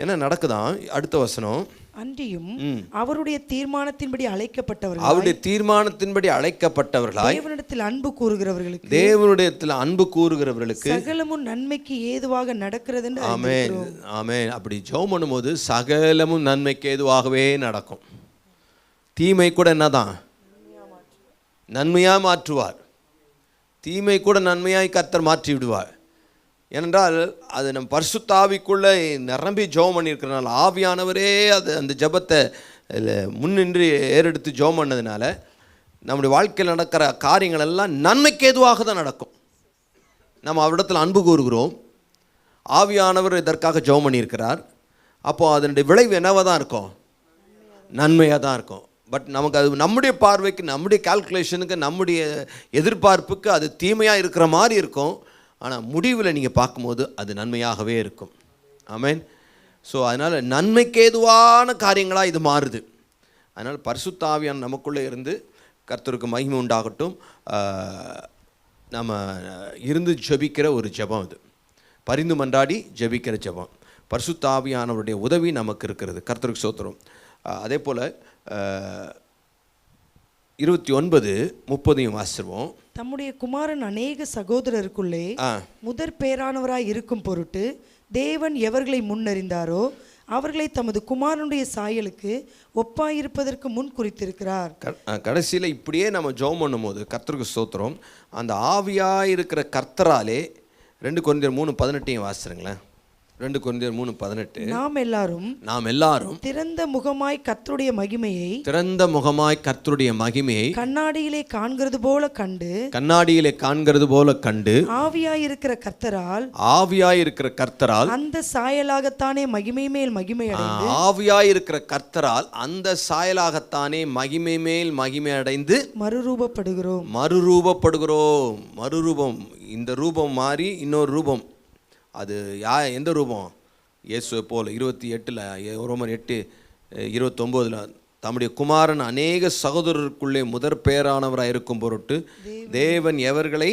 என்ன நடக்குதான் அடுத்த வசனம், அன்றியும் அவருடைய தீர்மானத்தின்படி அழைக்கப்பட்டவர்கள், அவருடைய தீர்மானத்தின்படி அழைக்கப்பட்டவர்களாய் தேவனிடத்தில் அன்பு கூறுகிறவர்களுக்கு, தேவனுடையத்தில் அன்பு கூறுகிறவர்களுக்கு சகலமும் நன்மைக்கு ஏதுவாக நடக்கிறது என்று ஆமென் ஆமென். அப்படி ஜெபம் பண்ணும்போது சகலமும் நன்மைக்கு ஏதுவாகவே நடக்கும். தீமை கூட என்னதான் நன்மையாக மாற்றுவார், தீமை கூட நன்மையாய் கர்த்தர் மாற்றி விடுவார். ஏனென்றால் அது நம்ம பரிசுத்த ஆவிக்குள்ளே நிரம்பி ஜெபம் பண்ணியிருக்கிறனால, ஆவியானவரே அது அந்த ஜெபத்தை முன்னின்று ஏறெடுத்து ஜெபம் பண்ணதுனால நம்முடைய வாழ்க்கையில் நடக்கிற காரியங்கள் எல்லாம் நன்மைக்கு ஏதுவாக தான் நடக்கும். நம்ம அவரிடத்தில் அன்பு கூறுகிறோம், ஆவியானவர் இதற்காக ஜெபம் பண்ணியிருக்கிறார். அப்போது அதனுடைய விளைவு என்னவாக தான் இருக்கும், நன்மையாக தான் இருக்கும். பட் நமக்கு அது நம்முடைய பார்வைக்கு, நம்முடைய கால்குலேஷனுக்கு, நம்முடைய எதிர்பார்ப்புக்கு அது தீமையாக இருக்கிற மாதிரி இருக்கும். ஆனால் முடிவில் நீங்கள் பார்க்கும்போது அது நன்மையாகவே இருக்கும். ஆமென். ஸோ அதனால் நன்மைக்கு ஏதுவான காரியங்களாக இது மாறுது. அதனால் பரிசுத்த ஆவியானவர் நமக்குள்ளே இருந்து கர்த்தருக்கு மகிமை உண்டாகட்டும். நம்ம இருந்து ஜெபிக்கிற ஒரு ஜெபம் இது, பரிந்து மன்றாடி ஜெபிக்கிற ஜெபம். பரிசுத்த ஆவியானவருடைய உதவி நமக்கு இருக்கிறது. கர்த்தருக்கு ஸ்தோத்திரம். அதே போல் 29:30 வாசிடுவோம். தம்முடைய குமாரன் அநேக சகோதரருக்குள்ளே முதற் பேரானவராய் இருக்கும் பொருட்டு தேவன் எவர்களை முன்னறிந்தாரோ அவர்களை தமது குமாரனுடைய சாயலுக்கு ஒப்பாயிருப்பதற்கு முன் குறித்திருக்கிறார். கடைசியில் இப்படியே நம்ம ஜெபம் பண்ணும்போது கர்த்தருக்கு ஸ்தோத்திரம், அந்த ஆவியாக இருக்கிற கர்த்தராலே 2 கொரிந்தியர் 3:18 வாசிருங்களேன். 2 கொரிந்தியர் 3:18. நாம் எல்லாரும் திறந்த முகமாய் கர்த்தருடைய மகிமையை கண்ணாடியிலே காண்கிறது போல கண்டு ஆவியாயிருக்கிற கர்த்தரால் அந்த சாயலாகத்தானே மகிமை மேல் மகிமை அடைந்து, ஆவியாயிருக்கிற கர்த்தரால் அந்த சாயலாகத்தானே மகிமை மேல் மகிமை அடைந்து மறுரூபப்படுகிறோம். மறுரூபம். இந்த ரூபம் மாறி இன்னொரு ரூபம். அது எந்த ரூபம்? இயேசுவை போல் 28 ரோமர் 8:29 தம்முடைய குமாரன் அநேக சகோதரருக்குள்ளே முதற் பேரானவராக இருக்கும் பொருட்டு தேவன் எவர்களை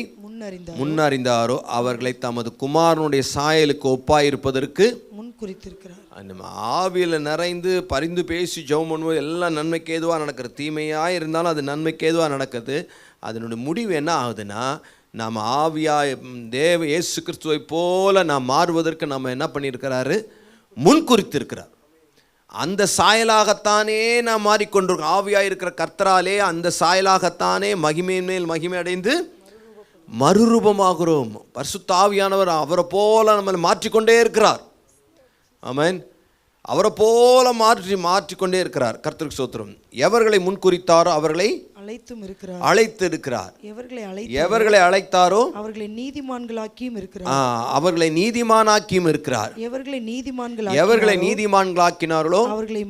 முன்னறிந்தாரோ அவர்களை தமது குமாரனுடைய சாயலுக்கு ஒப்பாயிருப்பதற்கு முன் குறித்திருக்கிறார். நம்ம ஆவியில் நிறைந்து பரிந்து பேசி ஜெபம் பண்ணுவோம், எல்லாம் நன்மைக்கு ஏதுவாக நடக்கிறது. தீமையாக இருந்தாலும் அது நன்மைக்கு ஏதுவாக நடக்குது. அதனுடைய முடிவு என்ன ஆகுதுன்னா, நாம் ஆவியாய் இயேசு கிறிஸ்துவை போல நாம் மாறுவதற்கு நம்ம என்ன பண்ணியிருக்கிறாரு, முன்குறித்திருக்கிறார். அந்த சாயலாகத்தானே நாம் மாறிக்கொண்டிருக்கோம். ஆவியாய் இருக்கிற கர்த்தராலே அந்த சாயலாகத்தானே மகிமையின் மேல் மகிமை அடைந்து மறுரூபமாகிறோம். பரிசுத்த ஆவியானவர் அவரை போல நம்மளை மாற்றிக்கொண்டே இருக்கிறார். ஆமென். அவரை போல மாற்றிக்கொண்டே இருக்கிறார். கர்த்தருக்கு ஸ்தோத்திரம். எவர்களை முன்குறித்தாரோ அவர்களை அழைத்து இருக்கிறார். எவர்களை அழைத்தாரோ அவர்களை நீதிமான்களாக்கியும் இருக்கிறார். அவர்களை நீதிமானாக்கியும் இருக்கிறார். எவர்களை நீதிமான்களாக்கினார்களோ அவர்களை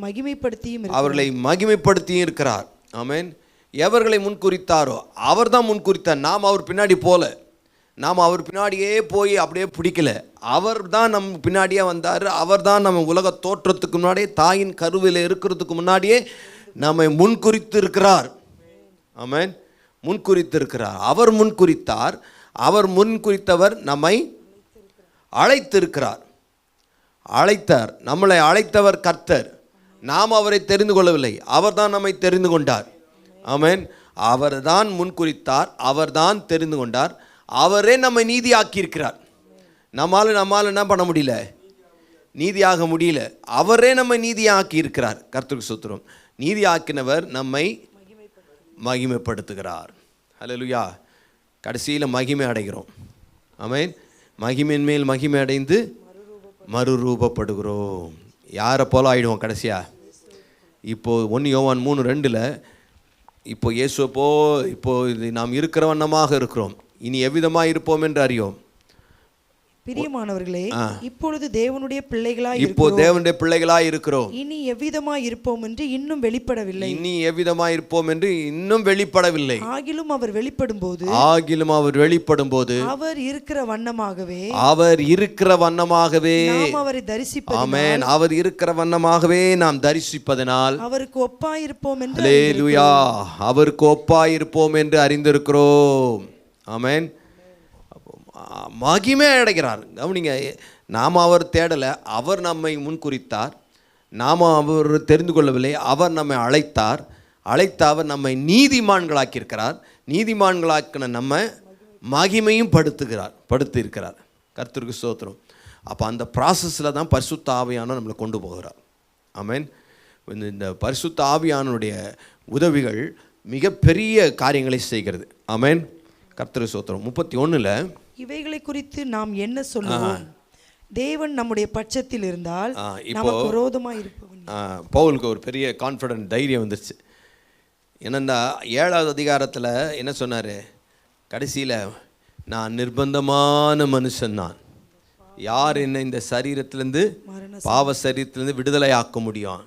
மகிமைப்படுத்தியும் இருக்கிறார். ஆமென். எவர்களை முன்குறித்தாரோ அவர் தான் முன்குறித்தார். நாம் அவர் பின்னாடி போல. நாம் அவர் பின்னாடியே போய் அப்படியே பிடிக்கல. அவர் தான் நம்ம பின்னாடியே வந்தார். அவர் தான் நம்ம உலக தோற்றத்துக்கு முன்னாடியே, தாயின் கருவில் இருக்கிறதுக்கு முன்னாடியே நம்மை முன்குறித்து இருக்கிறார். ஆமென். முன்குறித்து இருக்கிறார். அவர் முன்குறித்தார். அவர் முன்குறித்தவர் நம்மை அழைத்திருக்கிறார். அழைத்தார். நம்மளை அழைத்தவர் கர்த்தர். நாம் அவரை தெரிந்து கொள்ளவில்லை. அவர் தான் நம்மை தெரிந்து கொண்டார். ஆமென். அவர் தான் முன்குறித்தார். அவர் தான் தெரிந்து கொண்டார். அவரே நம்மை நீதியாக்கி இருக்கிறார். நம்மால் என்ன பண்ண முடியல? நீதியாக முடியல. அவரே நம்மை நீதியாக்கி இருக்கிறார். கர்த்தருக்கு ஸ்தோத்திரம். நீதியாக்கினவர் நம்மை மகிமைப்படுத்துகிறார். ஹல்லேலூயா. கடைசியில் மகிமை அடைகிறோம். ஆமென். மகிமையின் மேல் மகிமை அடைந்து மறுரூபப்படுகிறோம். யாரை போல ஆயிடுவோம் கடைசியா? இப்போது 1 யோவான் 3:2 இப்போ இயேசுவோ இப்போ இது நாம் இருக்கிற வண்ணமாக இருக்கிறோம். இனி எவ்விதமாக இருப்போம் என்று அறியோம். பிரியமானவர்களே, இப்பொழுது தேவனுடைய பிள்ளைகளாய் இருக்கிறோம். இனி எவ்விதமாய் இருப்போம் என்று இன்னும் வெளிப்படவில்லை. ஆகிலும் அவர் வெளிப்படும் போது அவர் இருக்கிற வண்ணமாகவே நாம் அவரை தரிசிப்பது. ஆமென். அவர் இருக்கிற வண்ணமாகவே நாம் தரிசிப்பதனால் அவருக்கு ஒப்பாயிருப்போம் என்று ஹல்லேலூயா, அவருக்கு ஒப்பாயிருப்போம் என்று அறிந்திருக்கிறோம். ஆமென். மகிமை அடைகிறார். கவனிங்க, நாம் அவர் தேடலை, அவர் நம்மை முன்குறித்தார். நாம் அவர் தெரிந்து கொள்ளவில்லை, அவர் நம்மை அழைத்தார். அவர் நம்மை நீதிமான்களாக்கியிருக்கிறார். நீதிமான்களாக்கின நம்ம மகிமையும் படுத்தியிருக்கிறார். கர்த்தருக்கு ஸ்தோத்திரம். அப்போ அந்த ப்ராசஸில் தான் பரிசுத்த ஆவியானவர் நம்மளை கொண்டு போகிறார். ஆமென். இந்த பரிசுத்த ஆவியானுடைய உதவிகள் மிகப்பெரிய காரியங்களை செய்கிறது. ஆமென். கர்த்தருக்கு ஸ்தோத்திரம். 31 இவைகளை குறித்து நாம் என்ன சொல்லுவோம்? தேவன் நம்முடைய பட்சத்தில் இருந்தால் நமக்கு விரோதமாக இருப்பவன். பவுலுக்கு ஒரு பெரிய கான்ஃபிடன்ட், தைரியம் வந்துருச்சு. என்னென்னா 7வது அதிகாரத்தில் என்ன சொன்னார்? கடைசியில் நான் நிர்பந்தமான மனுஷன், நான் யார் என்னை இந்த சரீரத்திலேருந்து, பாவ சரீரத்திலேருந்து விடுதலை ஆக்க முடியும்?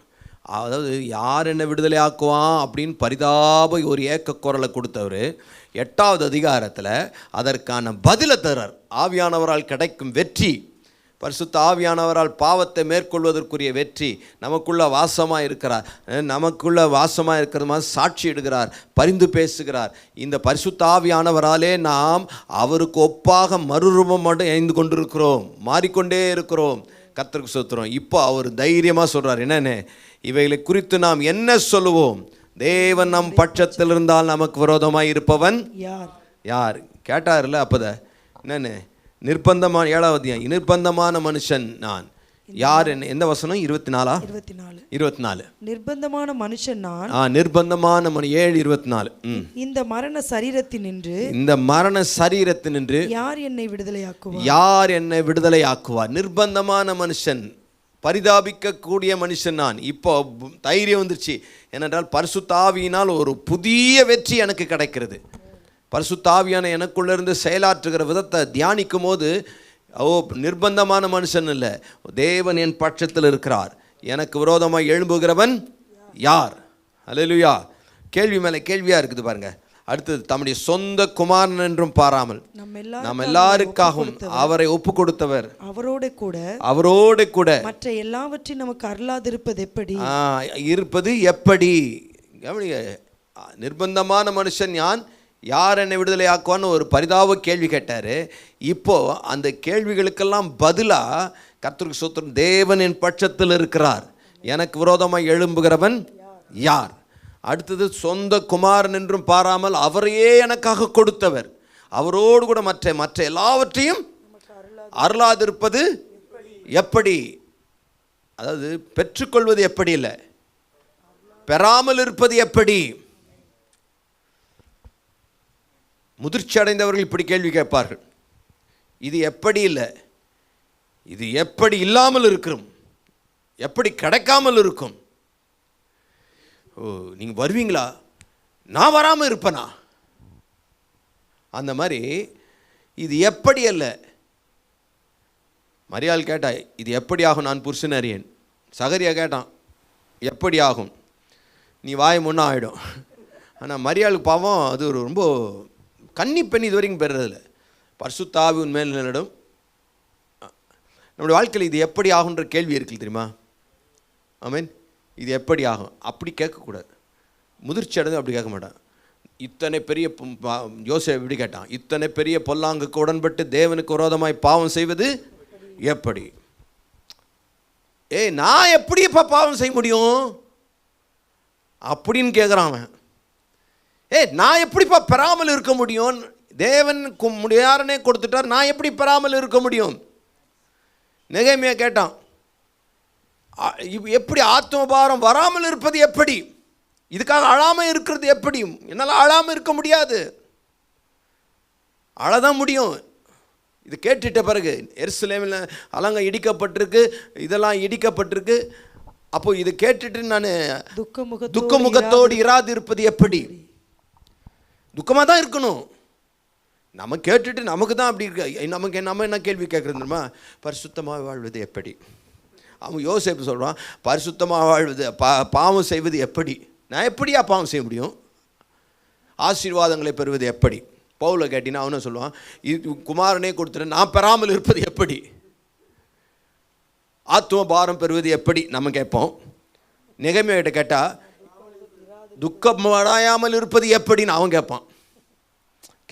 அதாவது யார் என்ன விடுதலை ஆக்குவான் அப்படின்னு பரிதாப ஒரு ஏக்க குரலை கொடுத்தவர் 8வது அதிகாரத்தில் அதற்கான பதிலை தர்றார். ஆவியானவரால் கிடைக்கும் வெற்றி, பரிசுத்த ஆவியானவரால் பாவத்தை மேற்கொள்வதற்குரிய வெற்றி நமக்குள்ள வாசமாக இருக்கிற மாதிரி சாட்சி இடுகிறார், பரிந்து பேசுகிறார். இந்த பரிசுத்த ஆவியானவராலே நாம் அவருக்கு ஒப்பாக மறுரூபம் அடைந்து கொண்டிருக்கிறோம், மாறிக்கொண்டே இருக்கிறோம். கர்த்தருக்கு ஸ்தோத்திரம். இப்போ அவர் தைரியமாக சொல்கிறார், என்னென்ன இவைகளை குறித்து நாம் என்ன சொல்லுவோம்? தேவன் நம் பட்சத்தில் இருந்தால் நமக்கு விரோதமாக இருப்பவன் யார்? கேட்டார்ல. அப்போத என்னென்ன நிர்பந்தமான 7வது நிர்பந்தமான மனுஷன் நான் யார்? என்ன எந்த வசனம்? 24 நிர்பந்தமான மனுஷன் நான். நிர்பந்தமான 7:24 இந்த மரண சரீரத்தினின்று யார் என்னை விடுதலையாக்குவார்? நிர்பந்தமான மனுஷன், பரிதாபிக்கக்கூடிய மனுஷன் நான். இப்போ தைரியம் வந்துருச்சு. ஏனென்றால் பரிசுத்த ஆவியினால் ஒரு புதிய வெற்றி எனக்கு கிடைக்கிறது. பரிசுத்த ஆவியான எனக்குள்ளேருந்து செயலாற்றுகிற விதத்தை தியானிக்கும் போது, நிர்பந்தமான மனுஷன் இல்லை, தேவன் என் பட்சத்தில் இருக்கிறார், எனக்கு விரோதமாக எழும்புகிறவன் யார்? ஹல்லேலூயா. கேள்வி மேலே கேள்வியாக இருக்குது பாருங்க. அடுத்தது, தம்முடைய சொந்த குமாரன் என்றும் பாராமல் நாம் எல்லாருக்காகவும் அவரை ஒப்பு கொடுத்தவர், அவரோடு கூட மற்ற எல்லாவற்றையும் நமக்கு அருளாதிருப்பது எப்படி? கவனிங்க, நிர்பந்தமான மனுஷன் யார் என்னை விடுதலை ஆக்குவான்னு ஒரு பரிதாப கேள்வி கேட்டார். இப்போ அந்த கேள்விகளுக்கெல்லாம் பதிலாக கர்த்தருக்கு ஸ்தோத்திரம், தேவன் என் பட்சத்தில் இருக்கிறார், எனக்கு விரோதமாக எழும்புகிறவன் யார்? அடுத்தது, சொந்த குமாரன் என்றும் பாராமல் அவரையே எனக்காக கொடுத்தவர், அவரோடு கூட மற்ற எல்லாவற்றையும் அருளாதிருப்பது எப்படி? அதாவது பெற்றுக்கொள்வது எப்படி இல்லை, பெறாமல் இருப்பது எப்படி? முதிர்ச்சி அடைந்தவர்கள் இப்படி கேள்வி கேட்பார்கள். இது எப்படி இல்லை, இது எப்படி இல்லாமல் இருக்கும், எப்படி கிடைக்காமல் இருக்கும்? நீங்கள் வருவீங்களா? நான் வராமல் இருப்பேனா? அந்த மாதிரி இது எப்படி அல்ல. மரியாள் கேட்டா, இது எப்படி ஆகும்? நான் புருஷன் அறியேன். சகரியா கேட்டான், எப்படி ஆகும்? நீ வாய் முன்னா ஆகிடும். ஆனால் மரியாளுக்கு பாவம், அது ஒரு ரொம்ப கன்னி பெண், இது வரைக்கும் பெறுறதில்ல. பரிசுத்த ஆவி உன் மேல் நிழலிடும். நம்முடைய வாழ்க்கையில் இது எப்படி ஆகுன்ற கேள்வி இருக்குது தெரியுமா? ஆமென். இது எப்படி ஆகும் அப்படி கேட்கக்கூடாது. முதிர்ச்சி அடைந்து அப்படி கேட்க மாட்டான். இத்தனை பெரிய யோசேப்பு எப்படி கேட்டான்? இத்தனை பெரிய பொல்லாங்குக்கு உடன்பட்டு தேவனுக்கு விரோதமாய் பாவம் செய்வது எப்படி? நான் எப்படி இப்போ பாவம் செய்ய முடியும் அப்படின்னு கேட்குறான் அவன். நான் எப்படிப்பா பெறாமல் இருக்க முடியும்? தேவன் முடியாரனே கொடுத்துட்டார், நான் எப்படி பெறாமல் இருக்க முடியும்? நெகேமியா கேட்டான், எப்படி ஆத்மபாரம் வராமல் இருப்பது எப்படி? இதுக்காக அழாமல் இருக்கிறது எப்படி? என்னால் அழாமல் இருக்க முடியாது, அழதான் முடியும். இது கேட்டுட்ட பிறகு எருசலேமில் அலங்க இடிக்கப்பட்டிருக்கு, இதெல்லாம் இடிக்கப்பட்டிருக்கு. அப்போ இது கேட்டுட்டு நான் துக்க முகத்தோடு இராது இருப்பது எப்படி? துக்கமாக தான் இருக்கணும். நம்ம கேட்டுட்டு நமக்கு தான் அப்படி இருக்கு. நம்ம என்ன கேள்வி கேட்குறது தெரியுமா? பரிசுத்தமாக வாழ்வது எப்படி? அவன் யோசேப்பு சொல்கிறான், பரிசுத்தமாக வாழ்வது பாவம் செய்வது எப்படி? நான் எப்படியா பாவம் செய்ய முடியும்? ஆசீர்வாதங்களை பெறுவது எப்படி? பவுலை கேட்டினா அவனும் சொல்லுவான், இது குமாரனே கொடுத்துட்டு நான் பெறாமல் இருப்பது எப்படி? ஆத்ம பாரம் பெறுவது எப்படி நம்ம கேட்போம். நெகேமியா கிட்ட கேட்டால் துக்கம் அடையாமல் இருப்பது எப்படின்னு அவன் கேட்பான்.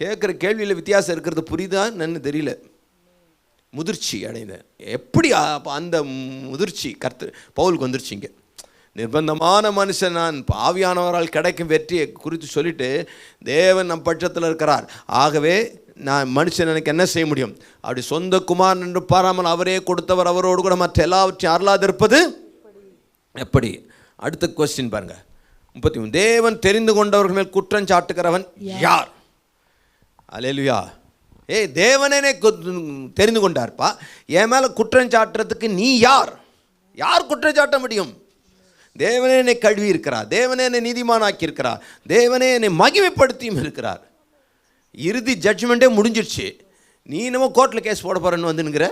கேட்குற கேள்வியில் வித்தியாசம் இருக்கிறது புரியுதான்னு தெரியல. முதிர்ச்சி அடைந்தேன் எப்படி? அந்த முதிர்ச்சி பவுலுக்கு வந்துருச்சிங்க. நிர்பந்தமான மனுஷன் நான், ஆவியானவரால் கிடைக்கும் வெற்றியை குறித்து சொல்லிட்டு தேவன் நம் பட்சத்தில் இருக்கிறார், ஆகவே நான் மனுஷன் எனக்கு என்ன செய்ய முடியும்? அப்படி சொந்த குமாரன் என்று பாராமல் அவரே கொடுத்தவர் அவரோடு கூட மற்ற எல்லாவற்றையும் அருளாது இருப்பது எப்படி? அடுத்த கொஸ்டின் பாருங்க, 33. தேவன் தெரிந்து கொண்டவர்கள் மேல் குற்றம் சாட்டுகிறவன் யார்? அல்லேலூயா. தேவனே தெரிந்து கொண்டார்ப்பா, என் மேலே குற்றம் சாட்டுறதுக்கு நீ யார்? யார் குற்றம் சாட்ட முடியும்? தேவனே என்னை கழுவி இருக்கிறார், தேவனே என்னை நீதிமானாக்கி இருக்கிறார், தேவனே என்னை மகிமைப்படுத்தியும் இருக்கிறார். இறுதி ஜட்ஜ்மெண்ட்டே முடிஞ்சிடுச்சு. நீ நம்ம கோர்ட்டில் கேஸ் போட போகிறேன்னு வந்துங்கிற.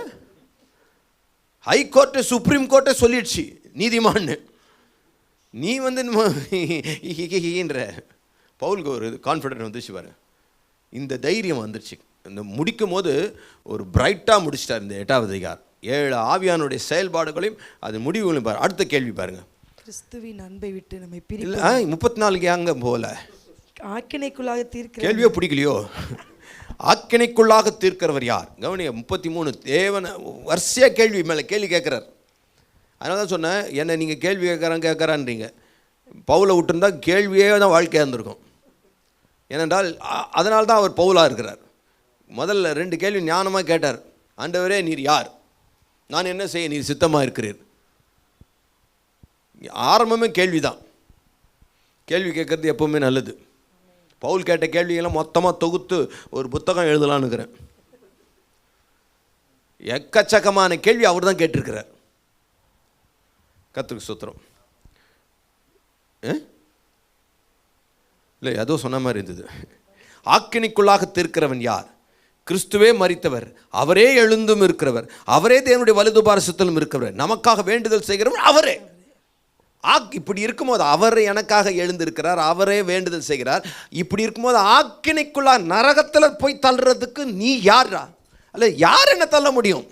ஹை கோர்ட்டு சுப்ரீம் கோர்ட்டை சொல்லிடுச்சு நீதிமான்னு. நீ ன்ற பவுலுக்கு ஒரு கான்ஃபிடென்ட் வந்துச்சு பாரு, இந்த தைரியம் வந்துடுச்சு. இந்த முடிக்கும் போது ஒரு பிரைட்டாக முடிச்சிட்டார் இந்த 8வது அதிகாரம். 7 ஆவியானுடைய செயல்பாடுகளையும் அது முடிவுகளையும் பாரு. அடுத்த கேள்வி பாருங்க, கிறிஸ்துவின் அன்பை விட்டு நம்மை 34 அங்கே போல ஆக்கினைக்குள்ளாக தீர்க்க கேள்வியோ பிடிக்கலையோ? ஆக்கினைக்குள்ளாக தீர்க்கிறவர் யார்? கவனிய 33. தேவன் வரிசையாக கேள்வி மேலே கேள்வி கேட்குறார். அதனால தான் சொன்னேன், என்னை நீங்கள் கேள்வி கேட்குறான்றீங்க. பவுலை விட்டுருந்தா கேள்வியே தான் வாழ்க்கையாக இருந்திருக்கும். ஏனென்றால் அதனால தான் அவர் பவுலாக இருக்கிறார். முதல்ல 2 கேள்வி ஞானமாக கேட்டார். ஆண்டவரே நீர் யார்? நான் என்ன செய்ய நீர் சித்தமாக இருக்கிறீர்? ஆரம்பமே கேள்வி தான். கேள்வி கேட்குறது எப்போவுமே நல்லது. பவுல் கேட்ட கேள்வியெல்லாம் மொத்தமாக தொகுத்து ஒரு புத்தகம் எழுதலான்னு இருக்கிறேன். எக்கச்சக்கமான கேள்வி அவர் தான் கேட்டிருக்கிறார். கர்த்தருக்கு ஸ்தோத்திரம். இல்லை ஏதோ சொன்ன மாதிரி இருந்தது. ஆக்கினைக்குள்ளாக தீர்க்கிறவன் யார்? கிறிஸ்துவே மரித்தவர், அவரே எழுந்தும் இருக்கிறவர், அவரே தேவனுடைய வலது பாரசத்திலும் இருக்கிறவர், நமக்காக வேண்டுதல் செய்கிறவர் அவரே. இப்படி இருக்கும்போது அவர் எனக்காக எழுந்திருக்கிறார், அவரே வேண்டுதல் செய்கிறார். இப்படி இருக்கும்போது ஆக்கினைக்குள்ளா நரகத்தில் போய் தள்ளுறதுக்கு நீ யாரா? அல்ல யார் என்ன தள்ள முடியும்?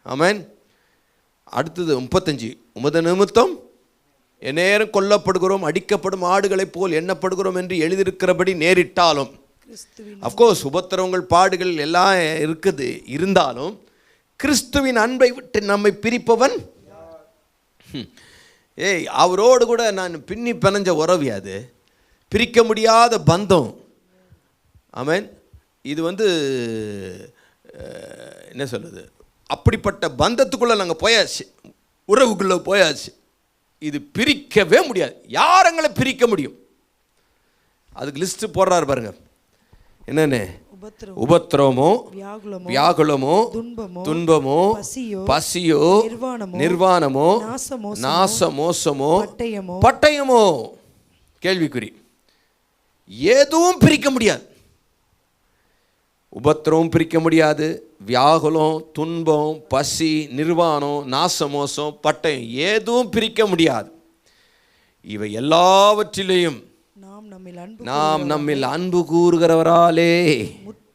ஆமென். அடுத்தது 35. உமது நிமித்தம் எந்நேரம் கொல்லப்படுகிறோம், அடிக்கப்படும் ஆடுகளைப் போல் எண்ணப்படுகிறோம் என்று எழுதியிருக்கிறபடி நேரிட்டாலும், அஃப்கோர்ஸ் உபத்திரவங்கள் பாடுகள் எல்லாம் இருக்குது, இருந்தாலும் கிறிஸ்துவின் அன்பை விட்டு நம்மை பிரிப்பவன் அவரோடு கூட நான் பின்னி பிணைஞ்ச உறவியாது, பிரிக்க முடியாத பந்தம். ஆமென். இது என்ன சொல்லுது, அப்படிப்பட்ட பந்தத்துக்குள்ளே நாங்கள் போயாச்சு, உறவுக்குள்ளே போயாச்சு. இது பிரிக்கவே முடியாது. யாரங்களை பிரிக்க முடியும்? அதுக்கு லிஸ்ட் போடுறாரு பாருங்க. என்னன்னு? உபத்திரமோ, வியாகுலமோ, துன்பமோ, பசியோ, நிர்வாணமோ, நாசமோசமோ, பட்டயமோ. கேள்விக்குறி. எதுவும் பிரிக்க முடியாது. உபத்திரமும் பிரிக்க முடியாது, வியாகுலம், துன்பம், பசி, நிர்வாணம், நாசமோசம், பட்டயம் எதுவும் பிரிக்க முடியாது. இவை எல்லாவற்றிலையும் நாம் நம்மில் அன்பு கூறுகிறவராலே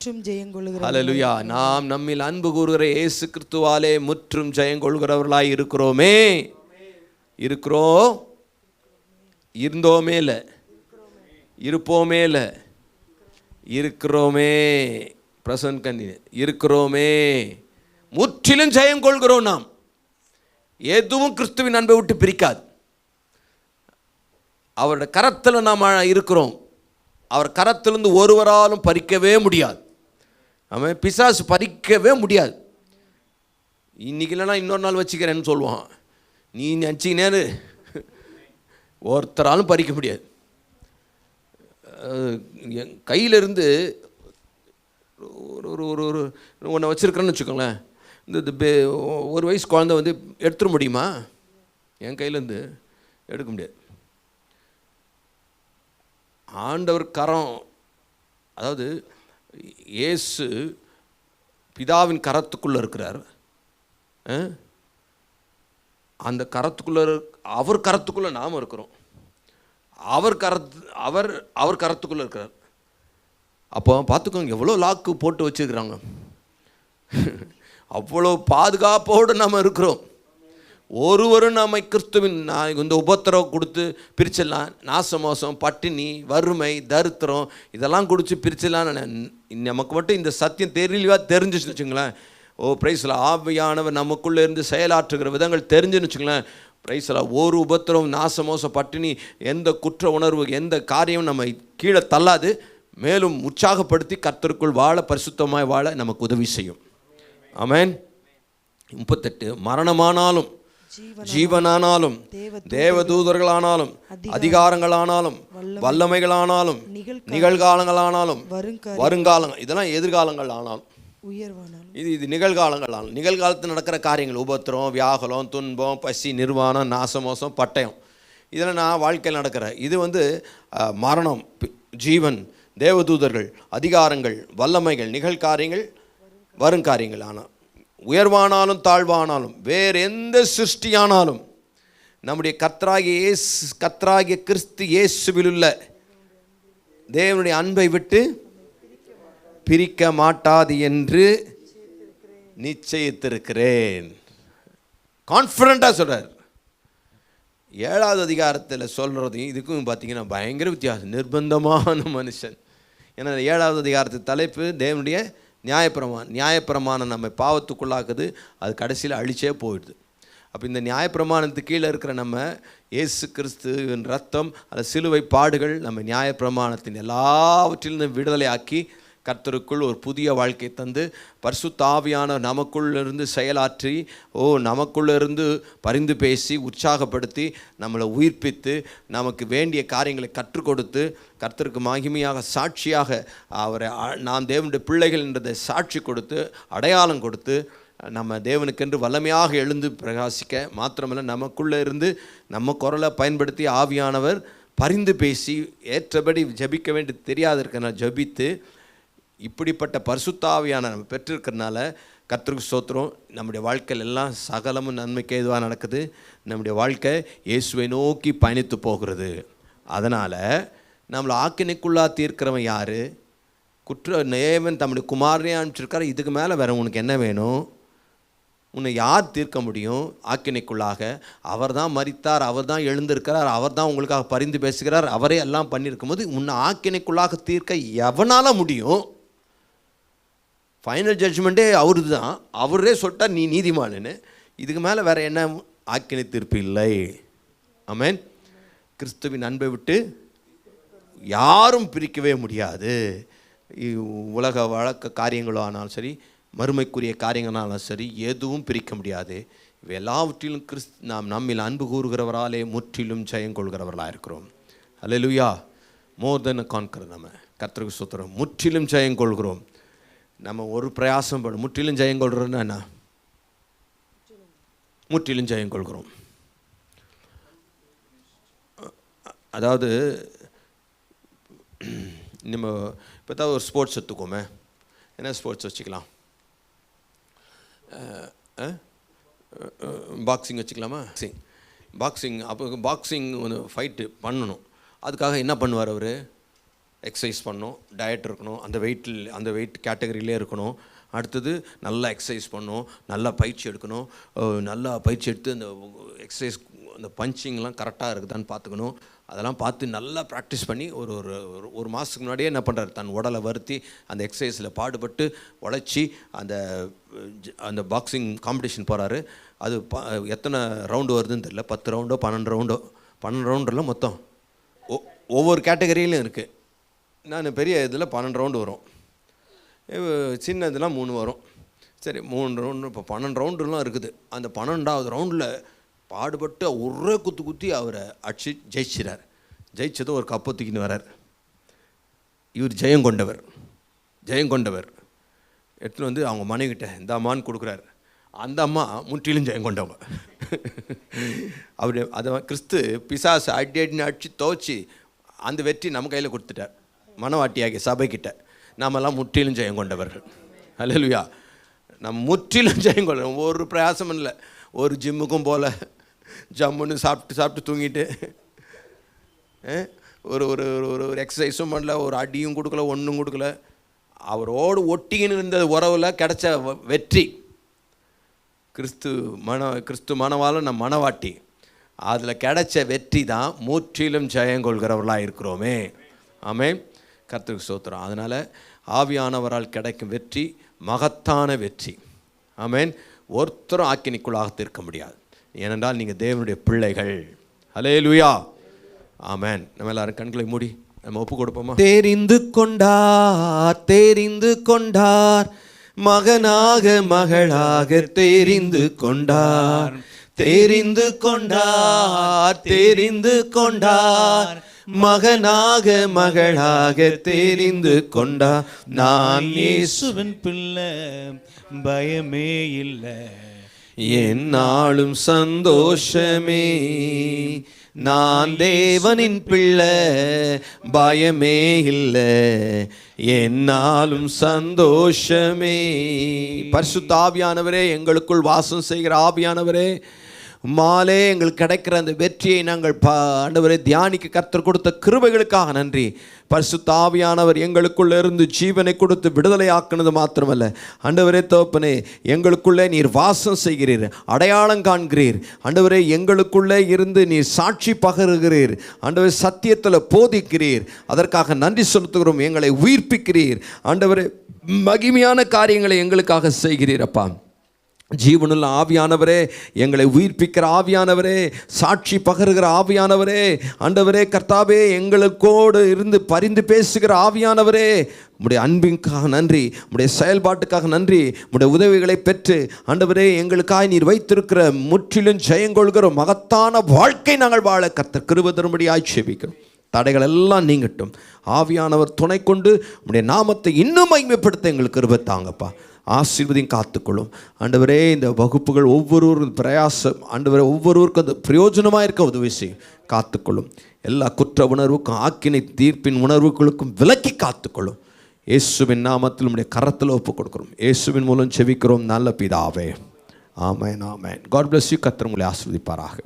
முற்றும் ஜெயங்கொள்கிறோம். ஹல்லேலூயா. நாம் நம்மில் அன்பு கூறுகிற இயேசு கிறிஸ்துவாலே முற்றும் ஜெயங்கொள்கிறவர்களாய் இருக்கிறோமே. இருக்கிறோம், இருந்தோமே இல்லை, இருப்போமே இல்லை, இருக்கிறோமே. பிரசன் கண்ணி இருக்கிறோமே, முற்றிலும் ஜெயம் கொள்கிறோம். நாம் எதுவும் கிறிஸ்துவின் அன்பை விட்டு பிரிக்காது. அவருடைய கரத்தில் நாம் இருக்கிறோம். அவர் கரத்திலிருந்து ஒருவராலும் பறிக்கவே முடியாது. நம்ம பிசாசு பறிக்கவே முடியாது. இன்னைக்கு இல்லைனா இன்னொரு நாள் வச்சுக்கிறேன்னு சொல்லுவான். நீ நினச்சிக்கினேரு ஒருத்தராலும் பறிக்க முடியாது. என் கையிலிருந்து ஒரு ஒரு ஒரு ஒன்றை வச்சுருக்கிறேன்னு வச்சுக்கோங்களேன். இந்த ஒரு வயசு குழந்தை வந்து எடுத்துட முடியுமா? என் கையிலேருந்து எடுக்க முடியாது. ஆண்டவர் கரம், அதாவது இயேசு பிதாவின் கரத்துக்குள்ளே இருக்கிறார். அந்த கரத்துக்குள்ளே அவர் கரத்துக்குள்ளே நாம் இருக்கிறோம். அவர் கரத்துக்குள்ளே இருக்கிறார். அப்போ பார்த்துக்கோங்க, எவ்வளோ லாக்கு போட்டு வச்சுருக்குறாங்க. அவ்வளோ பாதுகாப்போடு நம்ம இருக்கிறோம். ஒருவரும் நம்மை கிறிஸ்துவின் இந்த உபத்திரவம் கொடுத்து பிரிச்சிடலாம். நாசமோசம், பட்டினி, வறுமை, தரித்திரம் இதெல்லாம் குடிச்சு பிரிச்சிடலாம். நமக்கு மட்டும் இந்த சத்தியம் தெரிஞ்சிச்சுன்னு வச்சுங்களேன். பிரைஸ்ல ஆவியானவர் நமக்குள்ளே இருந்து செயலாற்றுகிற விதங்கள் தெரிஞ்சுன்னு வச்சுங்களேன். பிரைஸ்ல ஒரு உபத்திரம், நாசமோசம், பட்டினி, எந்த குற்ற உணர்வு, எந்த காரியம் நம்ம கீழே தள்ளாது. மேலும் உற்சாகப்படுத்தி கர்த்தருக்குள் வாழ, பரிசுத்தமாய் வாழ நமக்கு உதவி செய்யும். ஆமென். 38 மரணமானாலும், ஜீவனானாலும், தேவதூதர்களானாலும், அதிகாரங்களானாலும், வல்லமைகளானாலும், நிகழ்காலங்களானாலும், வருங்காலங்கள், இதெல்லாம் எதிர்காலங்கள் ஆனாலும், இது நிகழ்காலங்கள் ஆனாலும், நிகழ்காலத்தில் நடக்கிற காரியங்கள், உபத்திரம், வியாகுலம், துன்பம், பசி, நிர்வாணம், நாசமோசம், பட்டயம், இதெல்லாம் நான் வாழ்க்கையில் நடக்கிற இது வந்து மரணம், ஜீவன், தேவதூதர்கள், அதிகாரங்கள், வல்லமைகள், நிகழ்காரியங்கள், வருங்காரியங்கள். ஆனால் உயர்வானாலும் தாழ்வானாலும் வேறு எந்த சிருஷ்டியானாலும் நம்முடைய கர்த்தராகிய கிறிஸ்து இயேசுவில் உள்ள தேவனுடைய அன்பை விட்டு பிரிக்க மாட்டாது என்று நிச்சயித்திருக்கிறேன். கான்ஃபிடண்டாக சொல்கிறார். 7வது அதிகாரத்தில் சொல்கிறதையும் இதுக்கும் பார்த்தீங்கன்னா பயங்கர வித்தியாசம். நிர்பந்தமான மனுஷன். ஏன்னா 7வது அதிகாரத்து தலைப்பு தேவனுடைய நியாயப்பிரமாணம் நம்மை பாவத்துக்குள்ளாக்குது. அது கடைசியில் அழிச்சே போயிடுது. அப்போ இந்த நியாயப்பிரமாணத்துக்கு கீழே இருக்கிற நம்ம இயேசு கிறிஸ்துவின் ரத்தம், அந்த சிலுவை பாடுகள் நம்ம நியாயப்பிரமாணத்தின் எல்லாவற்றிலிருந்து விடுதலை ஆக்கி கர்த்தருக்குள் ஒரு புதிய வாழ்க்கை தந்து பரிசுத்த ஆவியான நமக்குள்ளிருந்து செயலாற்றி நமக்குள்ளிருந்து பரிந்து பேசி உற்சாகப்படுத்தி நம்மளை உயிர்ப்பித்து நமக்கு வேண்டிய காரியங்களை கற்றுக் கொடுத்து கர்த்தருக்கு மகிமையாக சாட்சியாக அவரை நாம் தேவனுடைய பிள்ளைகள் என்றதை சாட்சி கொடுத்து அடையாளம் கொடுத்து நம்ம தேவனுக்கென்று வல்லமையாக எழுந்து பிரகாசிக்க மாத்திரமல்ல, நமக்குள்ளே இருந்து நம்ம குரலை பயன்படுத்தி ஆவியானவர் பரிந்து பேசி ஏற்றபடி ஜபிக்க வேண்டி தெரியாது இருக்கிற ஜபித்து இப்படிப்பட்ட பரிசுத்தாவியான நம்ம பெற்றிருக்கிறதுனால கர்த்தருக்கு ஸ்தோத்திரம். நம்முடைய வாழ்க்கையில் எல்லாம் சகலமும் நன்மைக்கு எதுவாக நடக்குது. நம்முடைய வாழ்க்கை இயேசுவை நோக்கி பயணித்து போகிறது. அதனால் நம்மளை ஆக்கினைக்குள்ளா தீர்க்கிறவன் யார்? குற்ற நேவன் தம்முடைய குமாரனே அனுப்பிச்சிருக்காரு. இதுக்கு மேலே வேறு உனக்கு என்ன வேணும்? உன்னை யார் தீர்க்க முடியும் ஆக்கினைக்குள்ளாக? அவர் தான் மரித்தார், அவர் தான் எழுந்திருக்கிறார், அவர் தான் உங்களுக்காக பரிந்து பேசுகிறார், அவரே எல்லாம் பண்ணியிருக்கும் போது உன்னை ஆக்கினைக்குள்ளாக தீர்க்க எவனால் முடியும்? ஃபைனல் ஜட்ஜ்மெண்ட்டே அவரு தான். அவரே சொல்லிட்டார் நீ நீதிமானன்னு. இதுக்கு மேலே வேறு என்ன ஆக்கினை தீர்ப்பு இல்லை. ஆமென். கிறிஸ்துவின் அன்பை விட்டு யாரும் பிரிக்கவே முடியாது. உலக வழக்க காரியங்களோ ஆனாலும் சரி, மறுமைக்குரிய காரியங்களாலும் சரி, எதுவும் பிரிக்க முடியாது. இவை எல்லாவற்றிலும் நாம் நம்மில் அன்பு கூறுகிறவராலே முற்றிலும் ஜெயம் கொள்கிறவர்களாக இருக்கிறோம். அல்லேலூயா. மோர் தென் கான்கர். நம்ம கர்த்தருக்கு ஸ்தோத்திரம். முற்றிலும் ஜெயம் கொள்கிறோம். நம்ம ஒரு பிரயாசம் பண்ண முற்றிலும் ஜெயம் கொள்கிறோன்னா என்ன? முற்றிலும் ஜெயம் கொள்கிறோம். அதாவது நம்ம இப்போ தான் ஒரு ஸ்போர்ட்ஸ் எடுத்துக்கோமே. என்ன ஸ்போர்ட்ஸ் வச்சுக்கலாம்? பாக்ஸிங் வச்சுக்கலாமா? பாக்ஸிங் அப்போ பாக்ஸிங் ஒன்று ஃபைட்டு பண்ணணும். அதுக்காக என்ன பண்ணுவார் அவர்? எக்ஸசைஸ் பண்ணணும், டயட் இருக்கணும், அந்த வெயிட் கேட்டகரியிலே இருக்கணும். அடுத்தது நல்லா எக்ஸசைஸ் பண்ணணும், நல்லா பயிற்சி எடுக்கணும், நல்லா பயிற்சி எடுத்து அந்த எக்ஸசைஸ் அந்த பஞ்சிங்லாம் கரெக்டாக இருக்குதான்னு பார்த்துக்கணும். அதெல்லாம் பார்த்து நல்லா ப்ராக்டிஸ் பண்ணி ஒரு மாதத்துக்கு முன்னாடியே என்ன பண்ணுறாரு, தன் உடலை வருத்தி அந்த எக்ஸசைஸில் பாடுபட்டு உழைச்சி அந்த பாக்ஸிங் காம்படிஷன் போகிறாரு. அது எத்தனை ரவுண்டு வருதுன்னு தெரியல, 10 ரவுண்டோ 12 ரவுண்டில் மொத்தம் ஒவ்வொரு கேட்டகரியிலும் இருக்குது. நான் பெரிய இதில் 12 ரவுண்டு வரும், சின்ன இதெல்லாம் 3 வரும். சரி 3 ரவுண்டு, இப்போ 12 ரவுண்டுலாம் இருக்குது. அந்த 12வது ரவுண்டில் பாடுபட்டு ஒரே குத்தி அவரை அடிச்சு ஜெயிச்சிடார். ஜெயிச்சது ஒரு கப்பை தூக்கின்னு வரார். இவர் ஜெயம் கொண்டவர் எடுத்துன்னு வந்து அவங்க மனைவிக்கிட்ட இந்த அம்மான்னு கொடுக்குறாரு. அந்த அம்மா முற்றிலும் ஜெயம் கொண்டவங்க. அப்படி அதை கிறிஸ்து பிசாசு அடிச்சு துவச்சி அந்த வெற்றி நம்ம கையில் கொடுத்துட்டார், மனவாட்டியாகிய சபைக்கிட்ட. நாமெல்லாம் முற்றிலும் ஜெயம் கொண்டவர்கள். அல்லேலூயா. நம்ம முற்றிலும் ஜெயம் கொண்டோம். ஒரு பிரயாசமும் இல்லை, ஒரு ஜிம்முக்கும் போல் ஜம்முன்னு சாப்பிட்டு தூங்கிட்டு ஒரு ஒரு ஒரு எக்ஸசைஸும் பண்ணல, ஒரு அடியும் கொடுக்கல, ஒன்றும் கொடுக்கல. அவரோடு ஒட்டிக்கின்னு இருந்த உறவில் கிடைச்ச வெற்றி. கிறிஸ்து மனவாளம் நம் மனவாட்டி, அதில் கிடைச்ச வெற்றி தான் முற்றிலும் ஜெயங்கொள்கிறவர்களாக இருக்கிறோமே. ஆமென். கர்த்தருக்கு ஸ்தோத்திரம். அதனால் ஆவியானவரால் கிடைக்கும் வெற்றி மகத்தான வெற்றி. ஆமென். ஒருத்தரும் ஆக்கினிக்குள்ளாக தீர்க்க முடியாது, ஏனென்றால் நீங்கள் தேவனுடைய பிள்ளைகள். ஹல்லேலூயா. ஆமென். நம்ம எல்லாரும் கண்களை மூடி நம்ம ஒப்பு கொடுப்போமா? தெரிந்து கொண்டார் மகனாக மகளாக தெரிந்து கொண்டார் மகனாக மகளாக தெரிந்து கொண்டார். நான் இயேசுவின் பிள்ளை, பயமே இல்லை, என்னாலும் சந்தோஷமே. நான் தேவனின் பிள்ளை, பயமே இல்லை, என்னாலும் சந்தோஷமே. பரிசுத்த ஆவியானவரே, எங்களுக்குள் வாசம் செய்கிற ஆவியானவரே, மாலே எங்களுக்கு கிடைக்கிற அந்த வெற்றியை நாங்கள் ஆண்டவரே தியானிக்க கர்த்தர் கொடுத்த கிருபைகளுக்காக நன்றி. பரிசுத்த ஆவியானவர் எங்களுக்குள்ளே இருந்து ஜீவனை கொடுத்து விடுதலை ஆக்குனது மாத்திரமல்ல, ஆண்டவரே தகப்பனே, எங்களுக்குள்ளே நீர் வாசம் செய்கிறீர், அடையாளம் காண்கிறீர். ஆண்டவரே, எங்களுக்குள்ளே இருந்து நீர் சாட்சி பகருகிறீர். ஆண்டவரே, சத்தியத்தில் போதிக்கிறீர். அதற்காக நன்றி செலுத்துகிறோம். எங்களை உயிர்ப்பிக்கிறீர். ஆண்டவரே, மகிமையான காரியங்களை எங்களுக்காக செய்கிறீர். அப்பா, ஜீவனுள்ள ஆவியானவரே, எங்களை உயிர்ப்பிக்கிற ஆவியானவரே, சாட்சி பகருகிற ஆவியானவரே, ஆண்டவரே கர்த்தாவே, எங்களுக்கோடு இருந்து பரிந்து பேசுகிற ஆவியானவரே, உம்முடைய அன்பிற்காக நன்றி, உம்முடைய செயல்பாட்டுக்காக நன்றி. உம்முடைய உதவிகளை பெற்று ஆண்டவரே, எங்களுக்காக நீர் வைத்திருக்கிற முற்றிலும் ஜெயங்கொள்கிற மகத்தான வாழ்க்கை நாங்கள் வாழ கர்த்தர் கிருபை தரும்படியாய் ஜெபிக்கிறோம். தடைகள் எல்லாம் நீங்கட்டும். ஆவியானவர் துணை கொண்டு உம்முடைய நாமத்தை இன்னும் மகிமைப்படுத்த எங்களுக்கு கிருபை தாங்கப்பா. ஆசீர்வதியும் காத்துக்கொள்ளும். ஆண்டவரே, இந்த வகுப்புகள் ஒவ்வொருவரும் பிரயாசம், ஆண்டவரே, ஒவ்வொருவருக்கும் அது பிரயோஜனமாக இருக்க உதவி செய்யும். காத்துக்கொள்ளும். எல்லா குற்ற உணர்வுக்கும் ஆக்கினை தீர்ப்பின் உணர்வுகளுக்கும் விலக்கி காத்துக்கொள்ளும். இயேசுவின் நாமத்தில் உம்முடைய கரத்தில் ஒப்புக் கொடுக்கிறோம். இயேசுவின் மூலம் செபிக்கிறோம் நல்ல பிதாவே. ஆமென், ஆமென். God bless you. கர்த்தர் உங்களை ஆசீர்வதிப்பாராக.